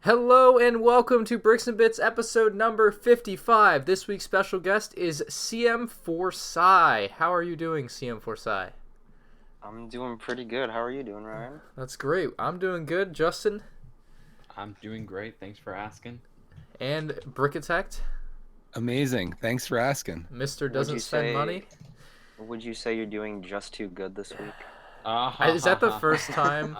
Hello and welcome to Bricks and Bits episode number 55. This week's special guest is CM4Sci. How are you doing, CM4Sci? I'm doing pretty good. How are you doing, Ryan? That's great. I'm doing good. Justin I'm doing great. Thanks for asking. and Brickitect, Amazing. Thanks for asking. Mr. Would Doesn't you Spend say Money. would you say you're doing just too good this week? Is that the first time?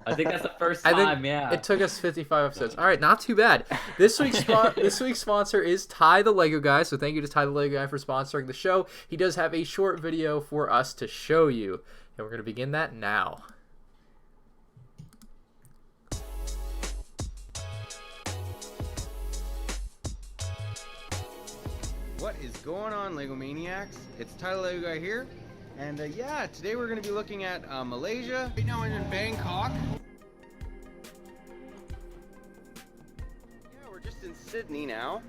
I think that's the first I time, think yeah. it took us 55 episodes. All right, not too bad. This week's sponsor is Ty the Lego Guy, so thank you to Ty the Lego Guy for sponsoring the show. He does have a short video for us to show you, and we're going to begin that now. What is going on, Lego Maniacs? It's Tyler Lego Guy here, and yeah, today we're going to be looking at Malaysia. Right now I'm in Bangkok. Yeah, we're just in Sydney now.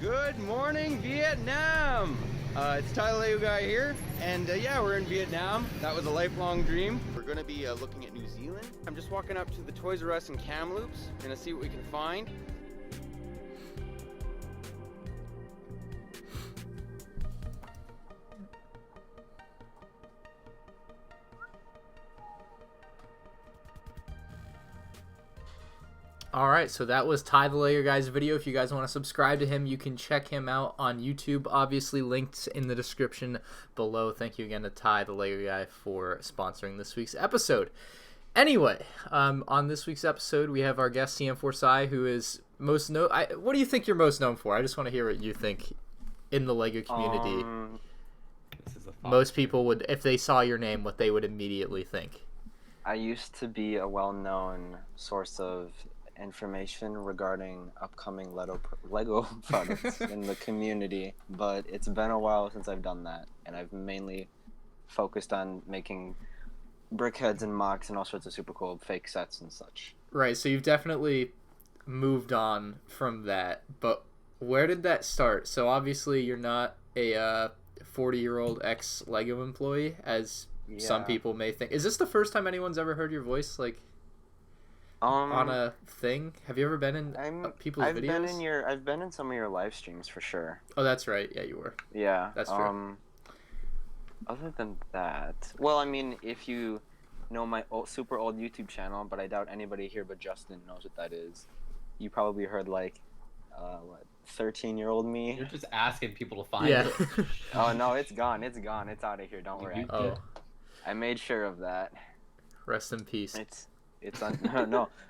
Good morning, Vietnam! It's Tyler Lego Guy here, and yeah, we're in Vietnam. That was a lifelong dream. We're going to be looking at New Zealand. I'm just walking up to the Toys R Us in Kamloops. We're going to see what we can find. Alright, so that was Ty the Lego Guy's video. If you guys want to subscribe to him, you can check him out on YouTube. Obviously, linked in the description below. Thank you again to Ty the Lego Guy for sponsoring this week's episode. Anyway, on this week's episode, we have our guest CM4Sci, who is most what do you think you're most known for? I just want to hear what you think in the Lego community. This is a fun. Most people would, if they saw your name, what they would immediately think. I used to be a well-known source of information regarding upcoming Lego products in the community, but it's been a while since I've done that, and I've mainly focused on making brickheads and mocks and all sorts of super cool fake sets and such. Right, so you've definitely moved on from that, but where did that start? So obviously you're not a 40-year-old ex-Lego employee, as some Yeah. people may think. Is this the first time anyone's ever heard your voice, like, on a thing? Have you ever been in people's videos? I've been in some of your live streams for sure. Oh, that's right. Yeah, you were. Yeah. That's true. Other than that, well, I mean, if you know my super old YouTube channel, but I doubt anybody here but Justin knows what that is. You probably heard like, 13-year-old me. You're just asking people to find Yeah. it. Oh no, it's gone. It's gone. It's out of here. Don't worry. Oh, I made sure of that. rest in peace. It's on.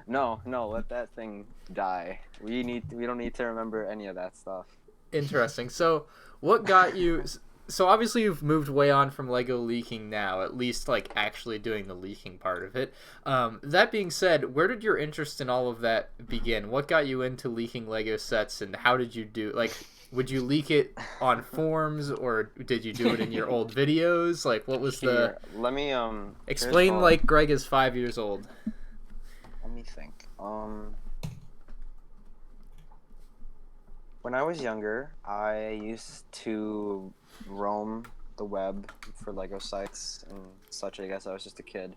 No. Let that thing die. We don't need to remember any of that stuff. Interesting. So, what got you? So obviously you've moved way on from Lego leaking now, at least like actually doing the leaking part of it. That being said, where did your interest in all of that begin? What got you into leaking Lego sets, and how did you do? Like, would you leak it on forums, or did you do it in your old videos? Like, what was the? Here, let me Explain here's like Greg is 5 years old. Let me think. When I was younger, I used to roam the web for Lego sites and such. I guess I was just a kid.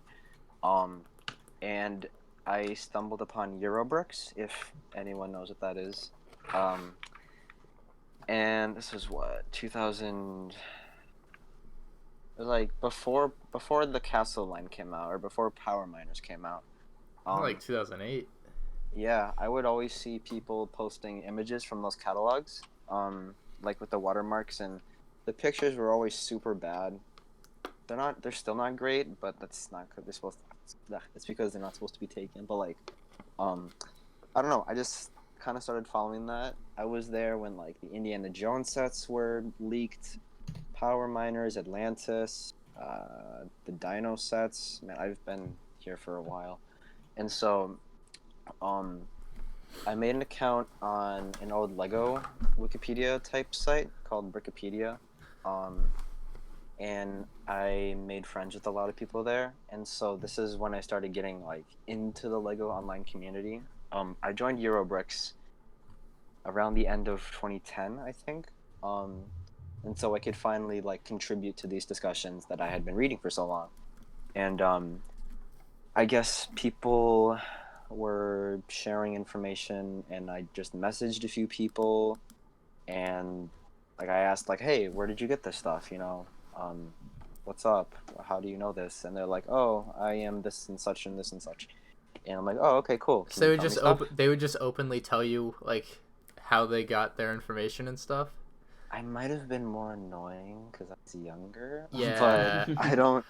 And I stumbled upon Eurobricks, if anyone knows what that is. And this was what, 2000. It was like before the Castle line came out, or before Power Miners came out. Like 2008. Yeah, I would always see people posting images from those catalogs, like with the watermarks, and the pictures were always super bad. They're still not great, but that's not good. It's because they're not supposed to be taken. But like, I don't know. I just kind of started following that. I was there when like the Indiana Jones sets were leaked, Power Miners, Atlantis, the Dino sets. Man, I've been here for a while, and so. I made an account on an old Lego Wikipedia type site called Brickopedia, and I made friends with a lot of people there, and so this is when I started getting like into the Lego online community. I joined Eurobricks around the end of 2010, I think. and so I could finally like contribute to these discussions that I had been reading for so long. And I guess people were sharing information, and I just messaged a few people, and like I asked like, hey, where did you get this stuff? What's up? How do you know this? And they're like, oh, I am this and such and this and such. And I'm like, oh, okay, cool. So they would just openly tell you like how they got their information and stuff. I might have been more annoying because I was younger. Yeah. But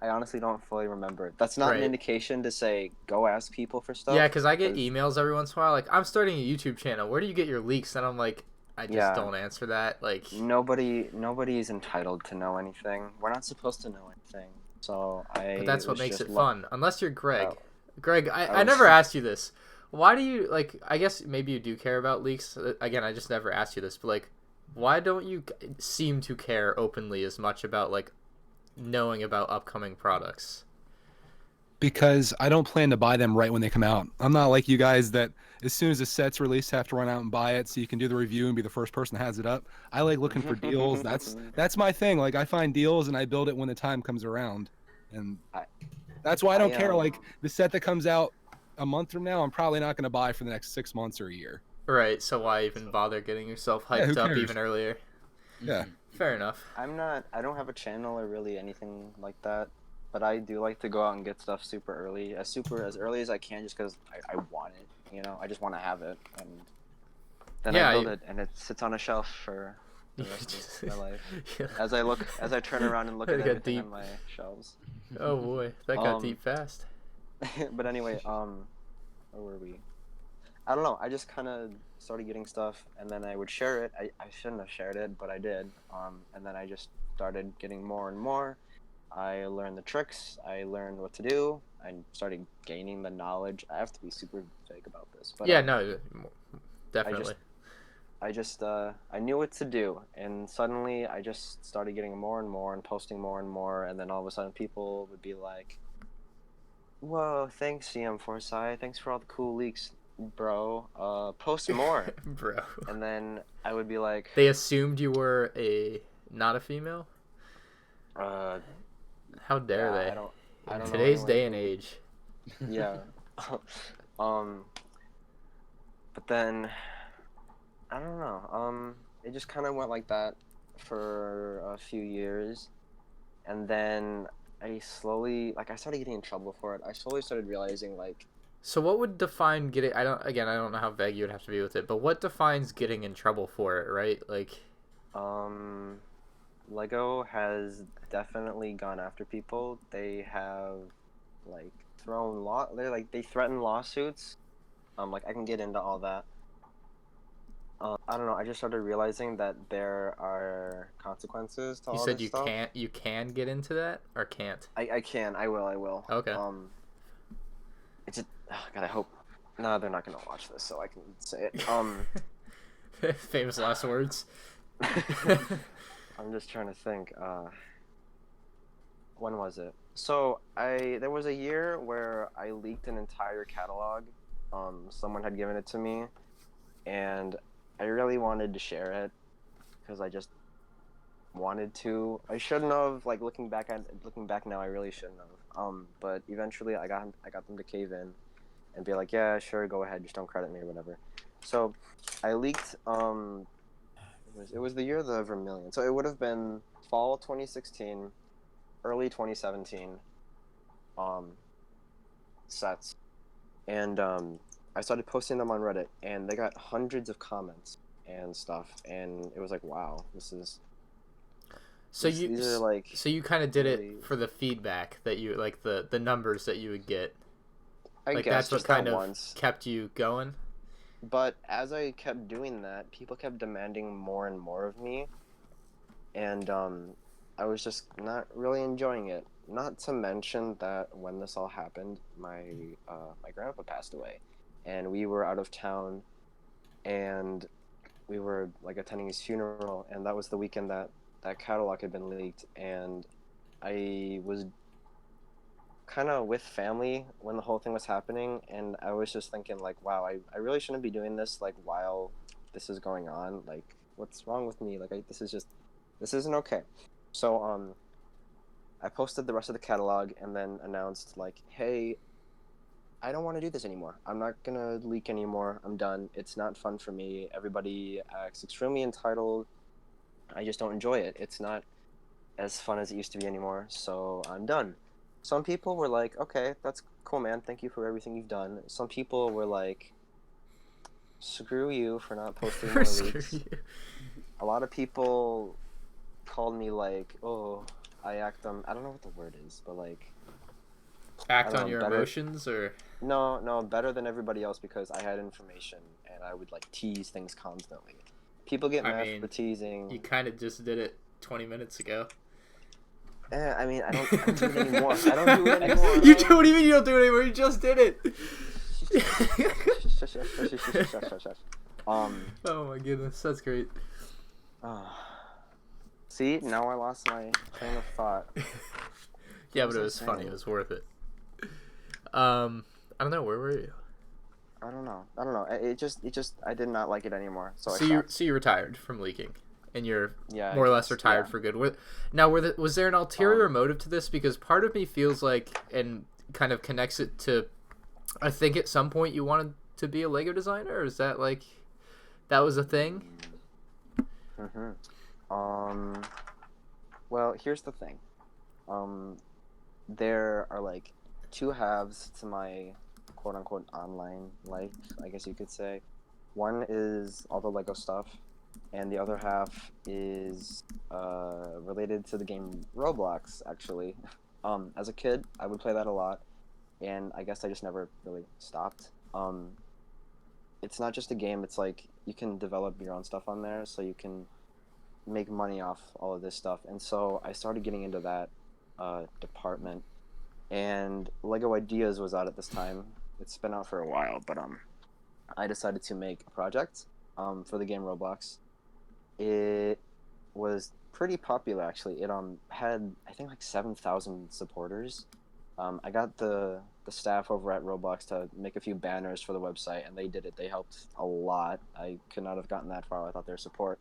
I honestly don't fully remember. That's not an indication to say go ask people for stuff. Yeah, because I get emails every once in a while like, I'm starting a YouTube channel. Where do you get your leaks? And I'm like, I just don't answer that. Like nobody is entitled to know anything. We're not supposed to know anything. So But that's what makes it fun. Unless you're Greg. Oh. Greg, I never asked you this. Why do you like? I guess maybe you do care about leaks. Again, I just never asked you this, but like, why don't you seem to care openly as much about like knowing about upcoming products? Because I don't plan to buy them right when they come out. I'm not like you guys that as soon as the set's released have to run out and buy it so you can do the review and be the first person that has it up. I like looking for deals. That's my thing. Like I find deals and I build it when the time comes around. And that's why I don't care. Like the set that comes out a month from now, I'm probably not going to buy for the next 6 months or a year. Right. So why even bother getting yourself hyped up even earlier? Yeah. Fair enough. I don't have a channel or really anything like that, but I do like to go out and get stuff super early, as early as I can, just because I want it. I just want to have it, and then I build it, and it sits on a shelf for the rest of my life. Yeah. As I turn around and look at everything on my shelves. Oh boy, that got deep fast. But anyway, where were we? I don't know. I just kind of started getting stuff, and then I would share it. I shouldn't have shared it, but I did. And then I just started getting more and more. I learned the tricks. I learned what to do. I started gaining the knowledge. I have to be super vague about this, but yeah, no, definitely. I knew what to do, and suddenly I just started getting more and more and posting more and more, and then all of a sudden people would be like, "Whoa, thanks CM4Sci. Thanks for all the cool leaks, bro. Post more." Bro. And then I would be like, they assumed you were not a female? How dare they? I don't Today's know day and age. Yeah. But then I don't know. It just kind of went like that for a few years, and then I started getting in trouble for it. I slowly started realizing like. So what would define getting? I don't know how vague you would have to be with it, but what defines getting in trouble for it, right? Like. Lego has definitely gone after people. They have like they threaten lawsuits. Like I can get into all that. I don't know. I just started realizing that there are consequences to all this stuff. You said you can get into that or can't? I can. I will. Okay. It's just, God, I hope. No, they're not gonna watch this, so I can say it. Famous last words. I'm just trying to think. When was it? So there was a year where I leaked an entire catalog. Someone had given it to me, and I really wanted to share it because I just wanted to. I shouldn't have. Like looking back now, I really shouldn't have. But eventually, I got them to cave in and be like, yeah, sure, go ahead, just don't credit me or whatever. So I leaked. It was the year of the Vermilion, so it would have been fall 2016, early 2017 sets, and I started posting them on Reddit, and they got hundreds of comments and stuff, and it was like, wow, this is. So these are like. So you kind of did it for the feedback that you like the numbers that you would get. I guess that's what kind of kept you going. But as I kept doing that, people kept demanding more and more of me, and I was just not really enjoying it. Not to mention that when this all happened, my grandpa passed away, and we were out of town, and we were like attending his funeral, and that was the weekend that catalog had been leaked, and I was kind of with family when the whole thing was happening, and I was just thinking like, wow, I really shouldn't be doing this like while this is going on? Like, what's wrong with me? Like, this isn't okay. So I posted the rest of the catalog and then announced like, hey, I don't want to do this anymore. I'm not gonna leak anymore. I'm done. It's not fun for me. Everybody acts extremely entitled. I just don't enjoy it. It's not as fun as it used to be anymore. So I'm done. Some people were like, okay, that's cool, man. Thank you for everything you've done. Some people were like, screw you for not posting more Screw leaks. you. A lot of people called me like, oh, I act on, I don't know what the word is, but like, Act I don't on know, your better- emotions, or no, better than everybody else because I had information and I would like tease things constantly. People get I mad mean, for teasing. you kind of just did it 20 minutes ago. I mean, I don't do it anymore. I don't do it anymore. You do, what do you mean you don't do it anymore? You just did it. Oh my goodness, that's great. See, now I lost my train of thought. Yeah, What but it was was I funny. saying? It was worth it. I don't know. Where were you? I don't know. It just, I did not like it anymore. So I So stopped. you retired from leaking, and you're Yeah, I more or less guess, retired yeah. for good. Was there an ulterior motive to this? Because part of me feels like, and kind of connects it to, I think at some point you wanted to be a Lego designer, or is that like, that was a thing? Well, here's the thing. There are like two halves to my quote unquote online life, I guess you could say. One is all the Lego stuff, and the other half is related to the game Roblox, actually. As a kid, I would play that a lot, and I guess I just never really stopped. It's not just a game, it's like you can develop your own stuff on there, so you can make money off all of this stuff. And so I started getting into that department, and Lego Ideas was out at this time. It's been out for a while, but I decided to make a project for the game Roblox. It was pretty popular, actually. It had, I think, like 7,000 supporters. I got the staff over at Roblox to make a few banners for the website, and they did it. They helped a lot. I could not have gotten that far without their support.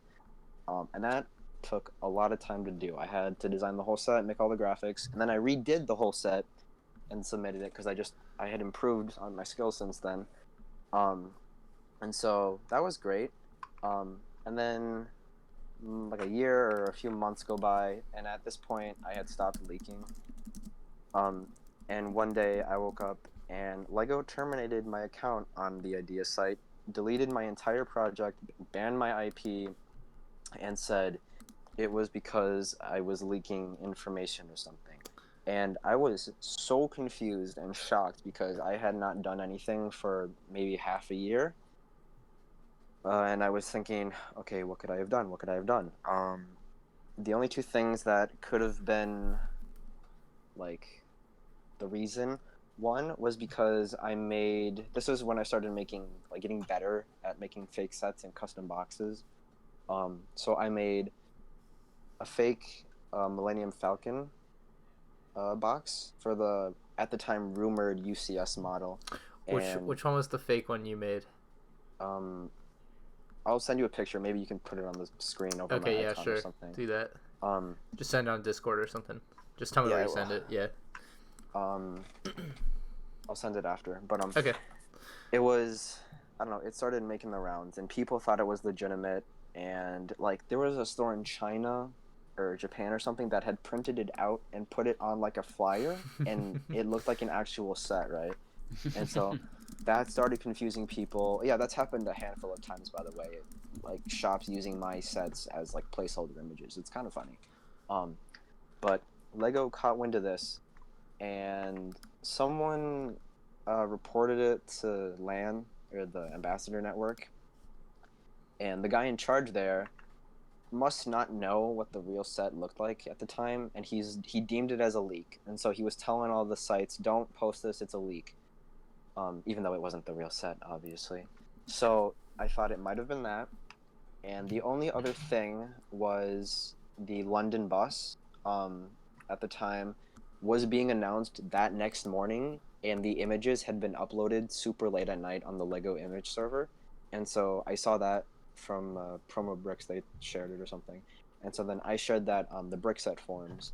And that took a lot of time to do. I had to design the whole set, make all the graphics, and then I redid the whole set and submitted it because I had improved on my skills since then. And so that was great. And then like a year or a few months go by, and at this point I had stopped leaking. And one day I woke up and Lego terminated my account on the Idea site, deleted my entire project, banned my IP, and said it was because I was leaking information or something. And I was so confused and shocked because I had not done anything for maybe half a year. And I was thinking, okay, what could I have done? What could I have done? The only two things that could have been like the reason. One was because this was when I started getting better at making fake sets and custom boxes. So I made a fake Millennium Falcon box for the, at the time, rumored UCS model. Which one was the fake one you made? I'll send you a picture. Maybe you can put it on the screen over my Okay, yeah, icon sure. or something. Do that. Just send it on Discord or something. Just tell me Yeah, where you I send will. it. Yeah. I'll send it after. But Okay. it was, I don't know, it started making the rounds, and people thought it was legitimate. And like there was a store in China or Japan or something that had printed it out and put it on like a flyer, and it looked like an actual set, right? And so that started confusing people. Yeah, that's happened a handful of times, by the way. Like shops using my sets as like placeholder images. It's kind of funny. But Lego caught wind of this, and someone reported it to LAN, or the Ambassador Network. And the guy in charge there must not know what the real set looked like at the time, and he deemed it as a leak. And so he was telling all the sites, don't post this, it's a leak. Even though it wasn't the real set, obviously. So I thought it might have been that. And the only other thing was the London bus, at the time, was being announced that next morning, and the images had been uploaded super late at night on the Lego image server. And so I saw that, Promo Bricks. They shared it or something, and so then I shared that on the Brick Set forums.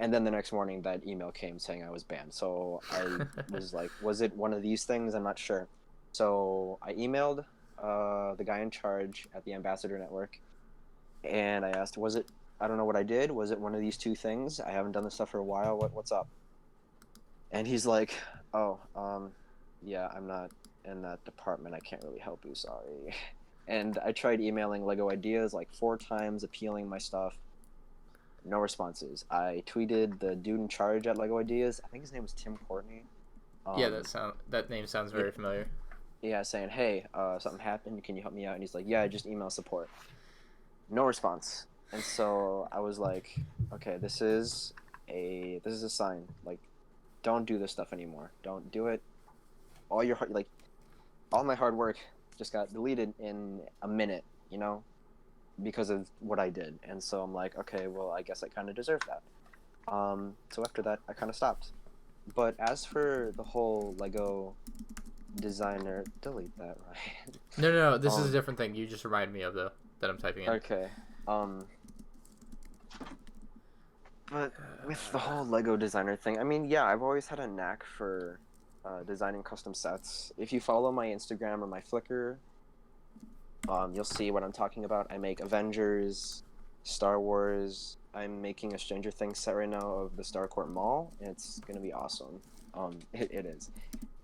And then the next morning, that email came saying I was banned. So I was like, was it one of these things? I'm not sure. So I emailed the guy in charge at the Ambassador Network, and I asked, was it? I don't know what I did. Was it one of these two things? I haven't done this stuff for a while. What's up? And he's like, oh, yeah, I'm not in that department. I can't really help you. Sorry. And I tried emailing Lego Ideas like 4 times, appealing my stuff. No responses. I tweeted the dude in charge at Lego Ideas. I think his name was Tim Courtney. Yeah, that name sounds very familiar. Yeah, saying, hey, something happened. Can you help me out? And he's like, yeah, just email support. No response. And so I was like, okay, this is a sign. Like, don't do this stuff anymore. Don't do it. All my hard work just got deleted in a minute, you know, because of what I did. And so I'm like, okay, well, I guess I kind of deserve that. So after that, I kind of stopped. But as for the whole Lego designer, delete that, right? No, this is a different thing. You just reminded me of, though, that I'm typing in. Okay. But with the whole Lego designer thing, I mean, yeah, I've always had a knack for designing custom sets. If you follow my Instagram or my Flickr, you'll see what I'm talking about. I make Avengers, Star Wars. I'm making a Stranger Things set right now of the Starcourt Mall, and it's gonna be awesome. It is.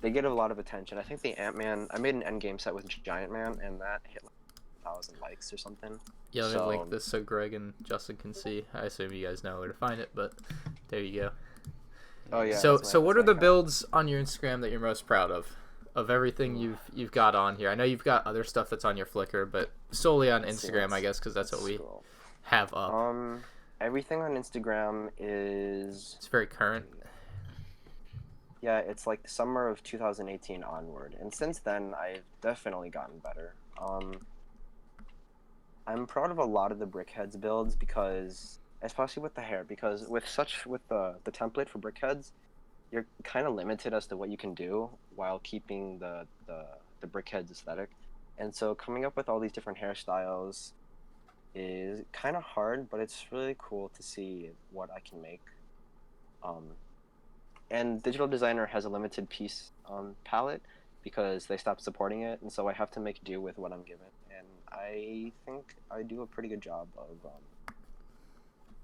They get a lot of attention. I think the Ant-Man. I made an Endgame set with Giant Man, and that hit like 1,000 likes or something. Yeah, let me link this so Greg and Justin can see. I assume you guys know where to find it, but there you go. Oh yeah. So what are the builds on your Instagram that you're most proud of? Of everything you've got on here. I know you've got other stuff that's on your Flickr, but solely on Instagram, I guess, because that's what we have up. Everything on Instagram is... It's very current. Yeah, it's like summer of 2018 onward, and since then I've definitely gotten better. I'm proud of a lot of the Brickheads builds because, especially with the hair, because with the template for Brickheads, you're kind of limited as to what you can do while keeping the Brickheads aesthetic, and so coming up with all these different hairstyles is kind of hard, but it's really cool to see what I can make. And Digital Designer has a limited piece palette because they stopped supporting it, and so I have to make do with what I'm given. And I think I do a pretty good job of.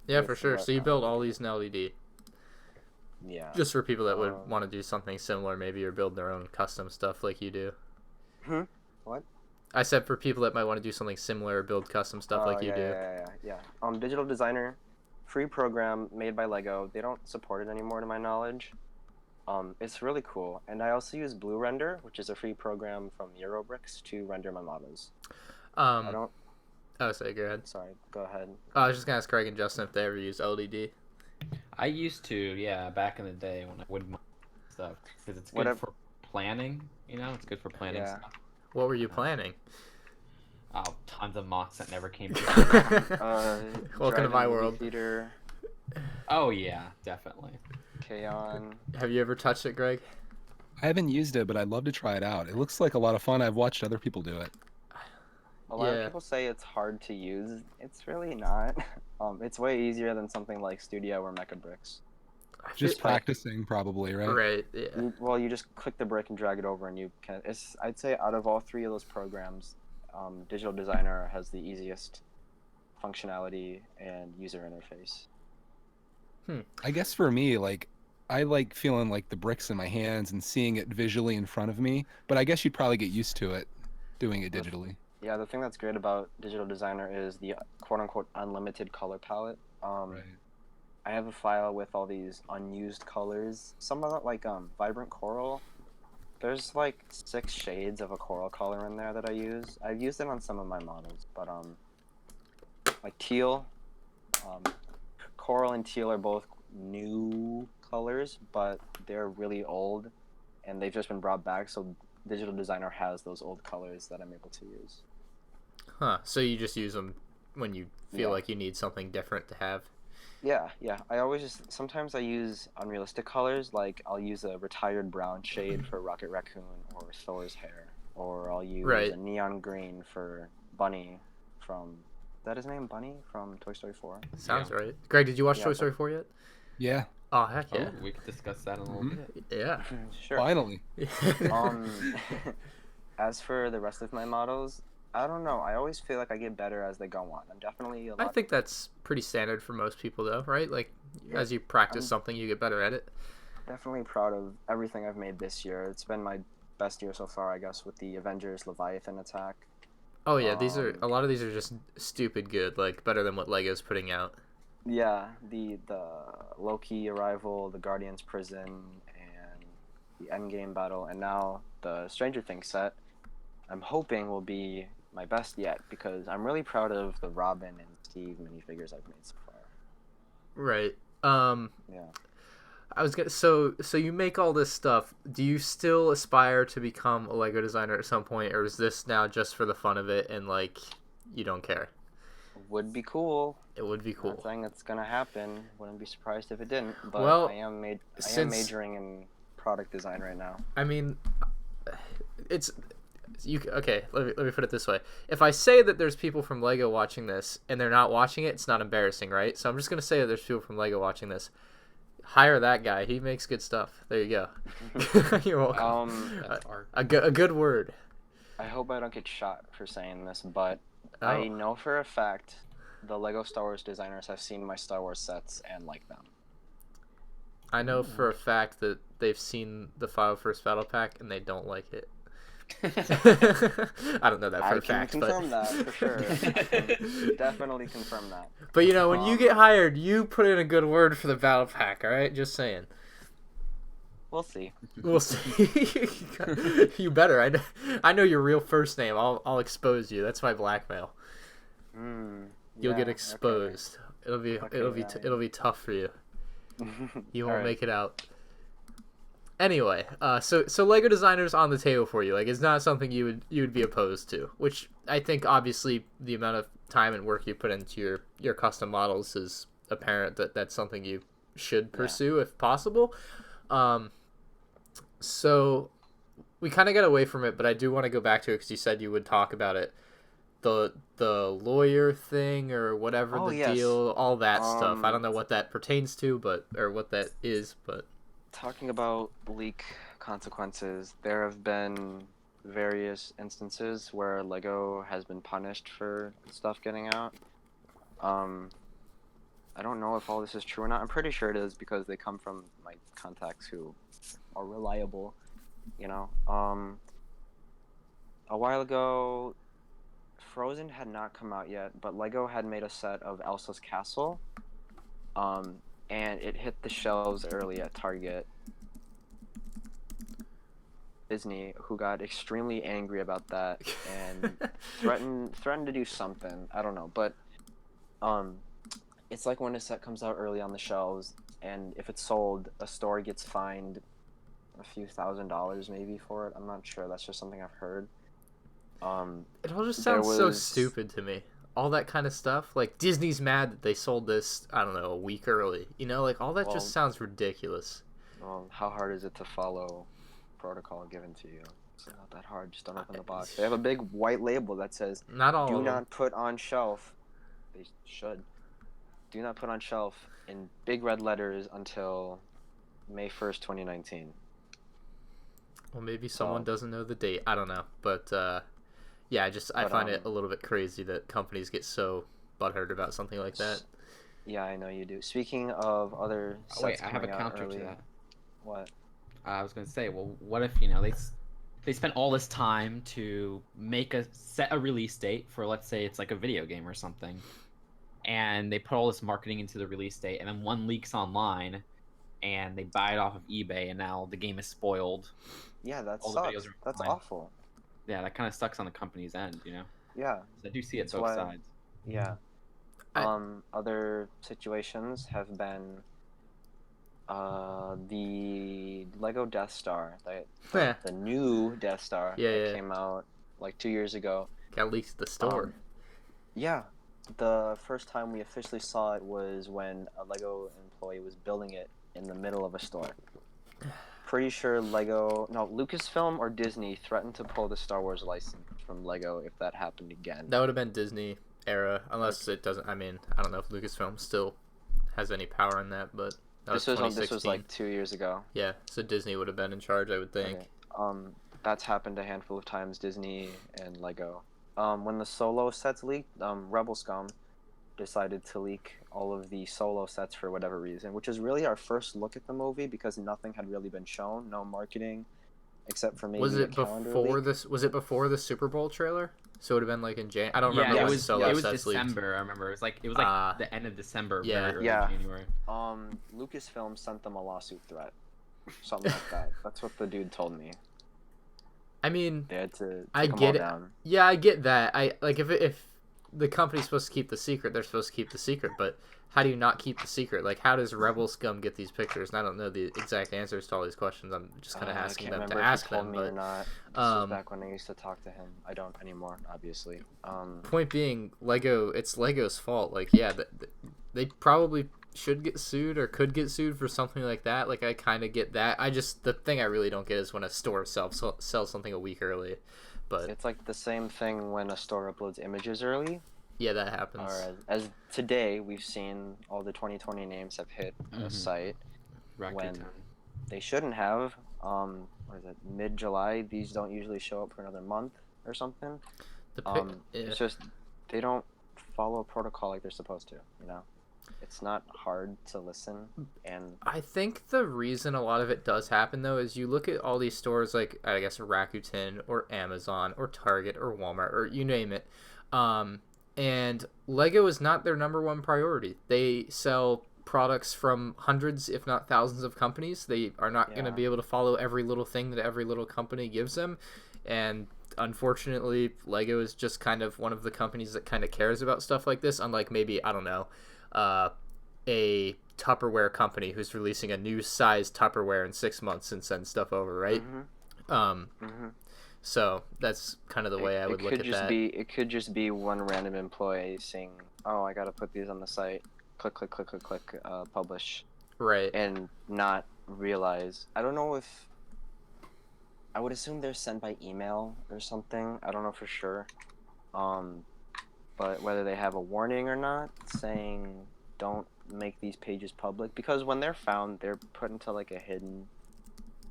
Yeah, for sure. So you build all these in LED. Yeah. Just for people that would want to do something similar, maybe, or build their own custom stuff like you do. What? I said for people that might want to do something similar or build custom stuff like you do. Yeah. Digital Designer, free program made by Lego. They don't support it anymore, to my knowledge. It's really cool, and I also use Blue Render, which is a free program from Eurobricks to render my models. I don't. Oh, sorry, go ahead. Sorry, go ahead. I was just gonna ask Craig and Justin if they ever use LDD. I used to, yeah, back in the day when I would stuff, because it's good for planning. You know, it's good for planning stuff. What were you planning? Oh, tons of mocks that never came together. Welcome to my world. Theater. Oh yeah, definitely. K-On. Have you ever touched it, Greg? I haven't used it, but I'd love to try it out. It looks like a lot of fun. I've watched other people do it. A lot of people say it's hard to use. It's really not. It's way easier than something like Studio or Mecha Bricks. Just practicing, probably, right? Right. Yeah. You just click the brick and drag it over, and you can. I'd say out of all 3 of those programs, Digital Designer has the easiest functionality and user interface. I guess for me, like, I like feeling like the bricks in my hands and seeing it visually in front of me, but I guess you'd probably get used to it doing it digitally. Yeah, the thing that's great about Digital Designer is the quote-unquote unlimited color palette. Right. I have a file with all these unused colors. Some of it, like vibrant coral. There's like 6 shades of a coral color in there that I use. I've used it on some of my models, but like teal, coral and teal are both new colors, but they're really old, and they've just been brought back. So Digital Designer has those old colors that I'm able to use. Huh. So you just use them when you feel like you need something different to have? Yeah. I always sometimes I use unrealistic colors, like I'll use a retired brown shade for Rocket Raccoon or Thor's hair, or I'll use a neon green for Bunny from. Is that his name, Bunny from Toy Story 4? Sounds Yeah. right. Greg, did you watch Yeah, Toy but- Story 4 yet? Yeah, Oh heck Oh, yeah. we could discuss that in a little Mhm. bit. Yeah. Sure. finally. As for the rest of my models, I don't know. I always feel like I get better as they go on. I'm definitely a I lot. think that's pretty standard for most people, though, right? Like, Yeah, as you practice I'm- something, you get better at it. Definitely proud of everything I've made this year. It's been my best year so far, I guess, with the Avengers Leviathan attack. Oh yeah, these are Um, a lot of these are just stupid good, like better than what Lego's putting out. Yeah, the Loki arrival, the Guardians prison, and the Endgame battle, and now the Stranger Things set. I'm hoping will be my best yet because I'm really proud of the Robin and Steve minifigures I've made so far. Right. Yeah. I was gonna. So you make all this stuff. Do you still aspire to become a Lego designer at some point, or is this now just for the fun of it and like you don't care? Would be cool. It would be Not cool. saying it's gonna happen. Wouldn't be surprised if it didn't. But Well, I am since- majoring in product design right now. I mean, it's you. Okay, let me put it this way. If I say that there's people from Lego watching this and they're not watching it, it's not embarrassing, right? So I'm just gonna say that there's people from Lego watching this. Hire that guy. He makes good stuff. There you go. You're welcome. That's art. A good word. I hope I don't get shot for saying this, but Oh. I know for a fact the Lego Star Wars designers have seen my Star Wars sets and like them. I know for a fact that they've seen the Final First Battle Pack and they don't like it. I don't know that for I a can fact, confirm but that for sure. I can definitely confirm that. but you know when you get hired, you put in a good word for the Battle Pack. All right, just saying. We'll see. We'll see. You better. I know your real first name. I'll expose you. That's my blackmail. You'll Yeah, get okay. exposed. It'll be Okay, yeah. it'll be tough for you. You won't Alright. make it out. Anyway, so Lego designers on the table for you. Like it's not something you would be opposed to, which I think obviously the amount of time and work you put into your custom models is apparent that that's something you should pursue if possible. So we kind of got away from it, but I do want to go back to it because you said you would talk about it. The lawyer thing or whatever Oh, the yes. deal, all that stuff. I Um, don't know what that pertains to, or what that is, but Talking about leak consequences, there have been various instances where Lego has been punished for stuff getting out. I don't know if all this is true or not. I'm pretty sure it is because they come from my contacts who are reliable, you know. A while ago, Frozen had not come out yet, but Lego had made a set of Elsa's Castle, and it hit the shelves early at Target. Disney, who got extremely angry about that and threatened to do something. I don't know, but it's like when a set comes out early on the shelves, and if it's sold, a store gets fined a few $1,000s maybe for it. I'm not sure. That's just something I've heard. it all just there sounds so was- stupid to me. All that kind of stuff. Like Disney's mad that they sold this, I don't know, a week early. You know, like all that Well- just sounds ridiculous. Well, how hard is it to follow protocol given to you? It's not that hard. Just don't open the box. They have a big white label that says Not all do of them. not put on shelf. They should. Do not put on shelf in big red letters until May 1st, 2019. Well, maybe someone So- doesn't know the date. I don't know, but yeah, I But, find it a little bit crazy that companies get so butthurt about something like that. Yeah, I know you do. Speaking of other sets Oh, wait, I have a coming out counter early, to that. What? I was gonna say, well, what if they spent all this time to set a release date for, let's say it's like a video game or something, and they put all this marketing into the release date, and then one leaks online, and they buy it off of eBay, and now the game is spoiled. Yeah, that All the sucks. videos are That's online. awful. Yeah, that kind of sucks on the company's end, you know. Yeah, 'Cause I do see it That's both why- sides. yeah. I- Other situations have been the Lego Death Star, Yeah. the new Death Star Yeah, that yeah. came out like 2 years ago. Got leaked at the store. Yeah, the first time we officially saw it was when a Lego employee was building it in the middle of a store. Pretty sure Lucasfilm or Disney threatened to pull the Star Wars license from Lego if that happened again. That would have been Disney era, unless it doesn't. I mean, I don't know if Lucasfilm still has any power in that, but that was 2016. This was like 2 years ago. Yeah, so Disney would have been in charge, I would think. Okay. That's happened a handful of times, Disney and Lego. When the Solo sets leaked, Rebel Scum decided to leak all of the Solo sets for whatever reason, which is really our first look at the movie because nothing had really been shown, no marketing, except for maybe Was it a calendar before leak. this? Was it before the Super Bowl trailer? So it would have been like in January. I don't remember it when was Solo it was sets leaked. December. I remember it was like the end of December, Yeah. very early Yeah. January. Lucasfilm sent them a lawsuit threat, something like that. That's what the dude told me. I mean, They had to I take them get all it. down. Yeah, I get that. I like if the company's supposed to keep the secret, they're supposed to keep the secret. But how do you not keep the secret? Like, how does Rebel Scum get these pictures? And I don't know the exact answers to all these questions. I'm just kind of asking I can't them to remember if ask he told them. me or But not. This was back when I used to talk to him. I don't anymore, obviously. point being, it's Lego's fault. Like, yeah, they probably should get sued or could get sued for something like that. Like, I kind of get that. The thing I really don't get is when a store sells something a week early. But It's like the same thing when a store uploads images early. yeah, that happens. Or as today, we've seen all the 2020 names have hit the site when Rakuten. they shouldn't have. What is it? Mid-July. These don't usually show up for another month or something. Yeah. It's just they don't follow protocol like they're supposed to. You know, it's not hard to listen, and I think the reason a lot of it does happen, though, is you look at all these stores like, I guess, Rakuten or Amazon or Target or Walmart or you name it, and Lego is not their number one priority. They sell products from hundreds, if not thousands, of companies. They are not going to be able to follow every little thing that every little company gives them, and unfortunately, Lego is just kind of one of the companies that kind of cares about stuff like this, unlike maybe, I don't know, a Tupperware company who's releasing a new size Tupperware in 6 months and sends stuff over, right? So that's kind of the way I would look at that. It could just be one random employee saying, "Oh, I gotta put these on the site." Click, click, click, click, click. Publish. Right. And not realize. I don't know if. I would assume they're sent by email or something. I don't know for sure. But whether they have a warning or not saying don't make these pages public, because when they're found, they're put into like a hidden,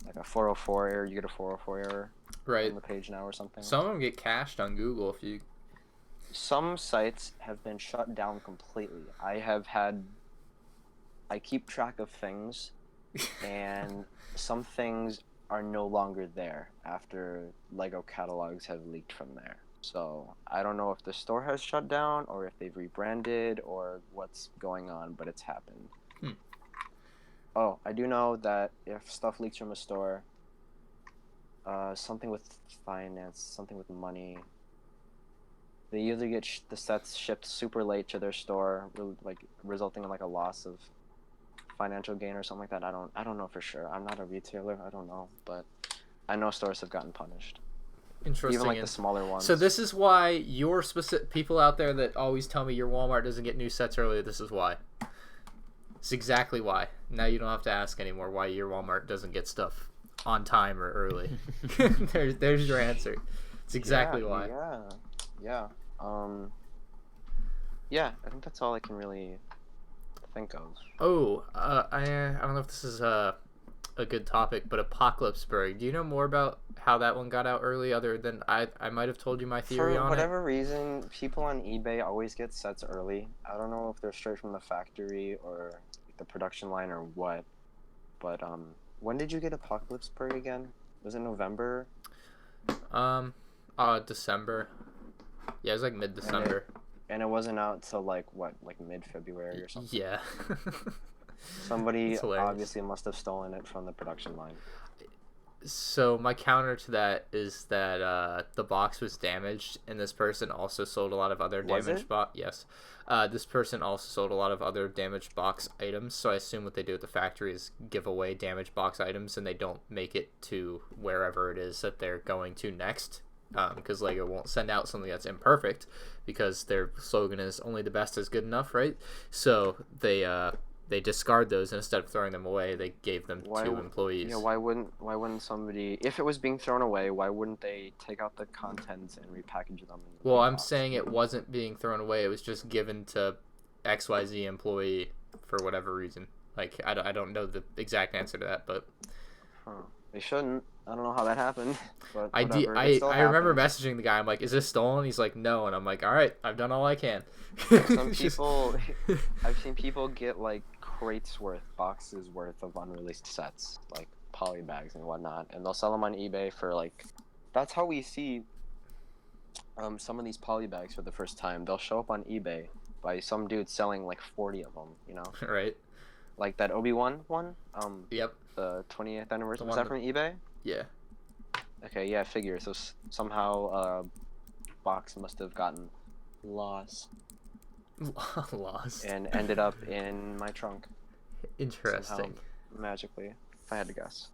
like a 404 error. You get a 404 error Right. on the page now or something. Some of them get cached on Google if you. Some sites have been shut down completely. I keep track of things, and some things are no longer there after Lego catalogs have leaked from there. So I don't know if the store has shut down or if they've rebranded or what's going on, but it's happened. Oh, I do know that if stuff leaks from a store, something with finance, something with money, they either get the sets shipped super late to their store, like resulting in like a loss of financial gain or something like that. I don't know for sure. I'm not a retailer. I don't know, but I know stores have gotten punished. Interesting. Even like the smaller ones. So this is why your specific people out there that always tell me your Walmart doesn't get new sets early. This is why. It's exactly why. Now you don't have to ask anymore why your Walmart doesn't get stuff on time or early. There's your answer. It's exactly why. Yeah. Yeah, I think that's all I can really think of. Oh, I don't know if this is a good topic, but Apocalypseburg. Do you know more about how that one got out early? Other than I might have told you my theory on it. For whatever reason, people on eBay always get sets early. I don't know if they're straight from the factory or the production line or what. But when did you get Apocalypseburg again? Was it November? December. Yeah, it was like mid-December. And it wasn't out till like mid-February or something. Yeah. Somebody obviously must have stolen it from the production line. So my counter to that is that the box was damaged, and this person also sold a lot of other damaged box. Yes, this person also sold a lot of other damaged box items. So I assume what they do at the factory is give away damaged box items, and they don't make it to wherever it is that they're going to next. Because Lego won't send out something that's imperfect, because their slogan is only the best is good enough, right? So they they discard those, and instead of throwing them away, they gave them to employees. Yeah, why wouldn't somebody, if it was being thrown away, why wouldn't they take out the contents and repackage them? Well, I'm saying it wasn't being thrown away. It was just given to XYZ employee for whatever reason. Like, I don't know the exact answer to that, but they shouldn't. I don't know how that happened, but I whatever. It still remember happened. messaging the guy. I'm like, "Is this stolen?" He's like, "No," and I'm like, "All right, I've done all I can." Some people, I've seen people get like boxes worth of unreleased sets, like poly bags and whatnot, and they'll sell them on eBay for like. That's how we see some of these poly bags for the first time. They'll show up on eBay by some dude selling like 40 of them, you know? Right. Like that Obi-Wan one. Yep. The 20th anniversary. The Was one that from eBay? Yeah. Okay, yeah, figure. So somehow box must have gotten lost Lost. and ended up in my trunk. Interesting. Somehow, magically, if I had to guess.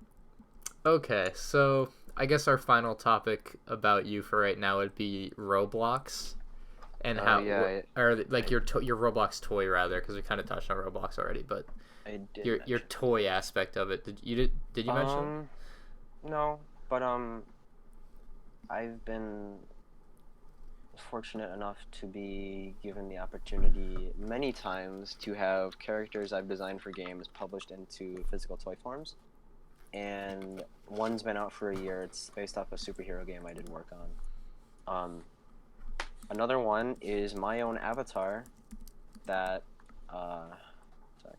Okay, so I guess our final topic about you for right now would be Roblox, and how, or like your Roblox toy rather, because we kind of touched on Roblox already, but I did your toy aspect of it. Did you mention? No, but I've been fortunate enough to be given the opportunity many times to have characters I've designed for games published into physical toy forms. And one's been out for a year. It's based off a superhero game I did work on. Another one is my own avatar that sorry.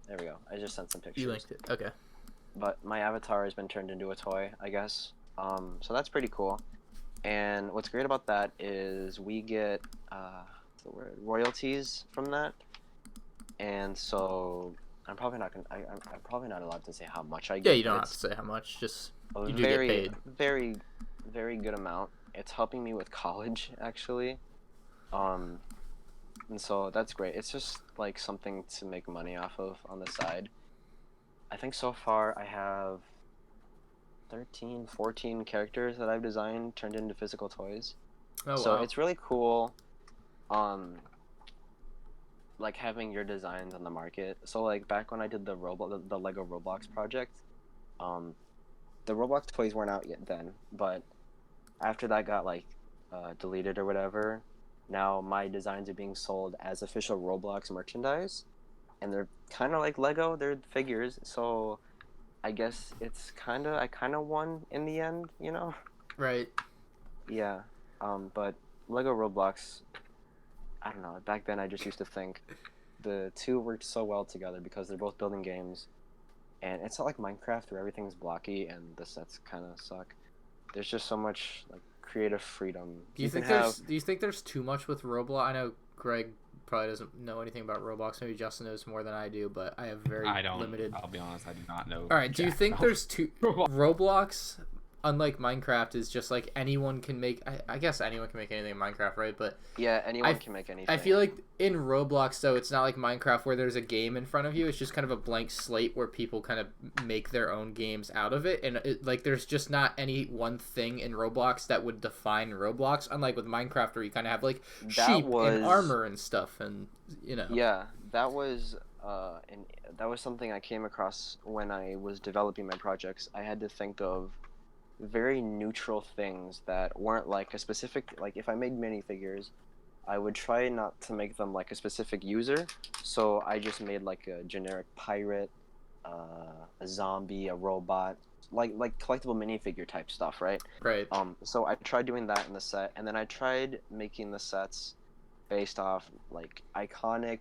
There we go. I just sent some pictures. You linked it. Okay. But my avatar has been turned into a toy, I guess. So that's pretty cool. And what's great about that is we get what's the word, royalties from that. And so I'm probably not allowed to say how much I get. Yeah, you don't have to say how much. Just you do get paid. Very, very good amount. It's helping me with college actually. And so that's great. It's just like something to make money off of on the side. I think so far I have 13, 14 characters that I've designed turned into physical toys. Oh, so wow. it's really cool like having your designs on the market. So like back when I did the Lego Roblox project, the Roblox toys weren't out yet then, but after that got like deleted or whatever, now my designs are being sold as official Roblox merchandise, and they're kind of like Lego, they're figures, so I guess it's I kind of won in the end, you know? Right. Yeah. But Lego Roblox, I don't know. Back then, I just used to think the two worked so well together because they're both building games, and it's not like Minecraft where everything's blocky and the sets kind of suck. There's just so much like creative freedom. Do you think there's too much with Roblox? I know Greg probably doesn't know anything about Roblox. Maybe Justin knows more than I do, but I have limited. I'll be honest, I do not know. All right, do you think there's too Roblox? Unlike Minecraft, is just like anyone can make. I guess anyone can make anything in Minecraft, right? But yeah, anyone can make anything. I feel like in Roblox, though, it's not like Minecraft where there's a game in front of you. It's just kind of a blank slate where people kind of make their own games out of it, and like there's just not any one thing in Roblox that would define Roblox. Unlike with Minecraft, where you kind of have like sheep and armor and stuff, and you know. Yeah, that was something I came across when I was developing my projects. I had to think of very neutral things that weren't like a specific, like if I made minifigures, I would try not to make them like a specific user, so I just made like a generic pirate, a zombie, a robot, like collectible minifigure type stuff, right? Right. So I tried doing that in the set, and then I tried making the sets based off like iconic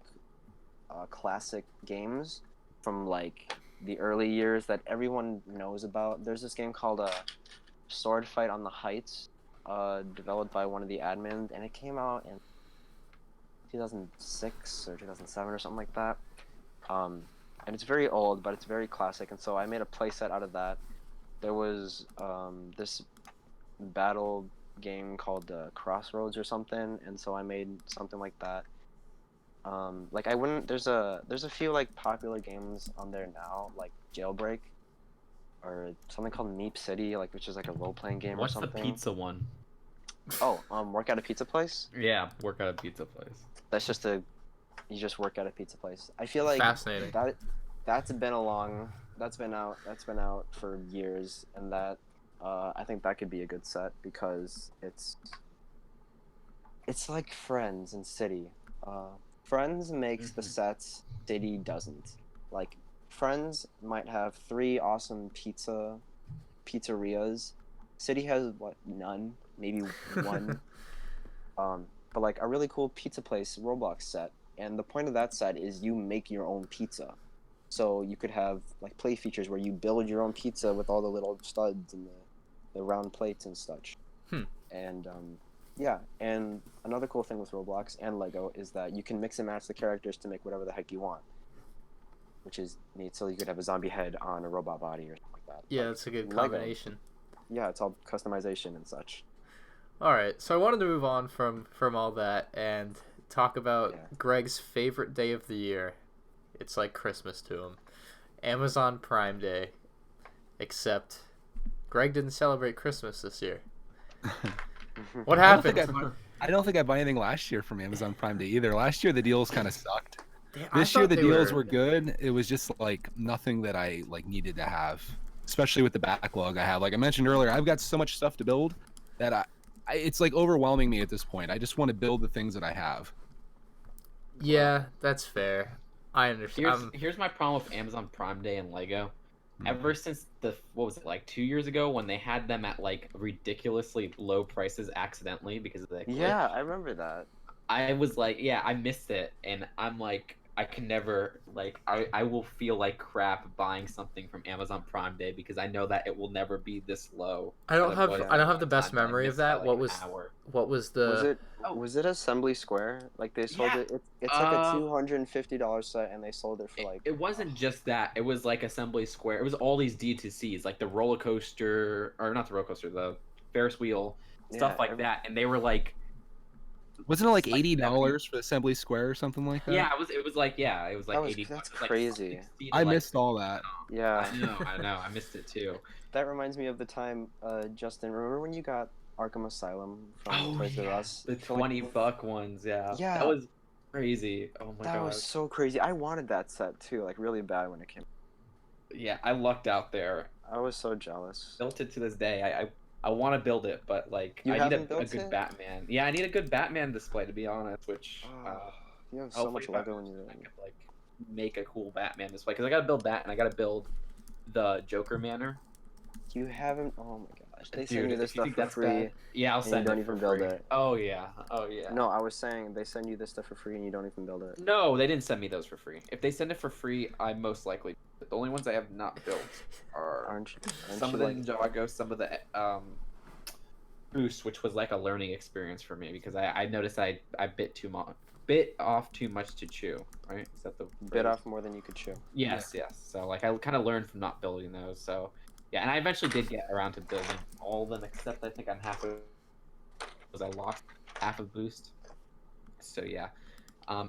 classic games from like the early years that everyone knows about. There's this game called Sword Fight on the Heights, developed by one of the admins, and it came out in 2006 or 2007 or something like that. And it's very old, but it's very classic, and so I made a playset out of that. There was this battle game called Crossroads or something, and so I made something like that. Like I wouldn't. There's a few like popular games on there now, like Jailbreak, or something called Meep City, like which is like a role playing game or something. What's the pizza one? Oh, Work at a Pizza Place. Yeah, Work at a Pizza Place. That's just a you just work at a pizza place. I feel like Fascinating. that's been out for years, and that I think that could be a good set because it's like Friends and City. Friends makes the sets, City doesn't. Like Friends might have 3 awesome pizzerias. City has none, maybe 1. But like a really cool pizza place Roblox set, and the point of that set is you make your own pizza. So you could have like play features where you build your own pizza with all the little studs and the round plates and such. And yeah, and another cool thing with Roblox and Lego is that you can mix and match the characters to make whatever the heck you want, which is neat. So you could have a zombie head on a robot body or something like that. Yeah, like that's a good Lego. combination. Yeah, it's all customization and such. All right, so I wanted to move on from all that and talk about Greg's favorite day of the year. It's like Christmas to him. Amazon Prime Day. Except Greg didn't celebrate Christmas this year. What happened? I don't think I bought anything last year from Amazon Prime Day either. Last year the deals kind of sucked. I This year thought the they deals were good. It was just like nothing that I needed to have, especially with the backlog I have. Like I mentioned earlier, I've got so much stuff to build that it's like overwhelming me at this point. I just want to build the things that I have. Yeah, that's fair. I understand. Here's my problem with Amazon Prime Day and Lego. Ever since what was it, like 2 years ago when they had them at like ridiculously low prices accidentally because of the glitch, Yeah, I remember that. I was like, yeah, I missed it, and I'm like, I can never, like, I will feel like crap buying something from Amazon Prime Day because I know that it will never be this low. I don't have the best memory of that. What was the Was it Assembly Square? Like they sold it. It's like a $250 set, and they sold it for like. It wasn't just that. It was like Assembly Square. It was all these D2Cs, like the roller coaster, or not the roller coaster, the Ferris wheel, stuff like that, and they were like. Wasn't it like $80 for Assembly Square or something like that? Yeah, it was like $80. That's crazy. I missed all that. Yeah. I know. I missed it too. That reminds me of the time, Justin. Remember when you got Arkham Asylum from Toys R Us? The $20 ones, yeah. Yeah. That was crazy. Oh my god. That was so crazy. I wanted that set too, like really bad when it came. Yeah, I lucked out there. I was so jealous. Built it to this day. I want to build it, but like You I need haven't a built good it? Batman. Yeah, I need a good Batman display to be honest. Which You have so much hopefully Lego when you're I could like make a cool Batman display because I gotta build that and I gotta build the Joker Manor. You haven't. Oh my gosh! They Dude, send you if this you stuff think for that's free. bad- Yeah, I'll and you send don't it even for build free. it. Oh yeah. No, I was saying they send you this stuff for free and you don't even build it. No, they didn't send me those for free. If they send it for free, I most likely. The only ones I have not built are Aren't some you of the like? Ninjago, some of the Boost, which was like a learning experience for me because I noticed I bit off too much to chew. Right? Is that the Bit phrase? off more than you could chew. Yes. So like I kind of learned from not building those. So yeah, and I eventually did get around to building all of them except I think I'm halfway because I lost half of Boost. So yeah.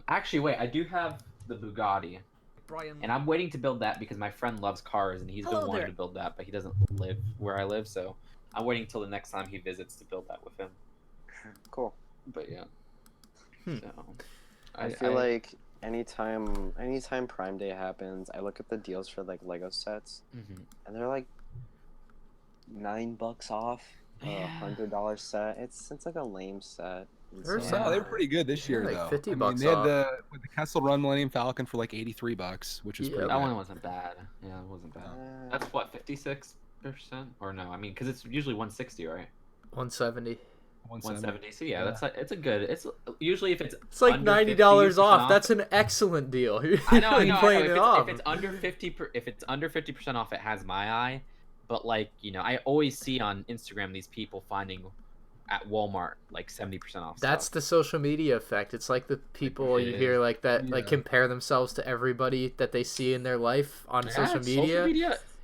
Actually, wait, I do have the Bugatti. And I'm waiting to build that because my friend loves cars and he's been wanting to build that, but he doesn't live where I live, so I'm waiting till the next time he visits to build that with him. Cool. But yeah. So, I feel like anytime Prime Day happens, I look at the deals for like Lego sets, and they're like $9 off a $100 set. It's like a lame set. They're So- No, they were pretty good this year like though. $50 I mean, they off. had with the Castle Run Millennium Falcon for like $83, which is Yeah, pretty that good. one wasn't bad. Yeah, it wasn't bad. That's what, 56%? Or no, I mean, because it's usually 160, right? 170. 170. So yeah, that's it's a good. It's usually if it's It's like under $90 50% off. That's an excellent deal. You're I know. playing it off. If it's under 50% off, it has my eye. But like I always see on Instagram these people finding at Walmart like 70% off. That's stuff. the social media effect. It's like the people you hear like that like Yeah. compare themselves to everybody that they see in their life on Yeah, social media.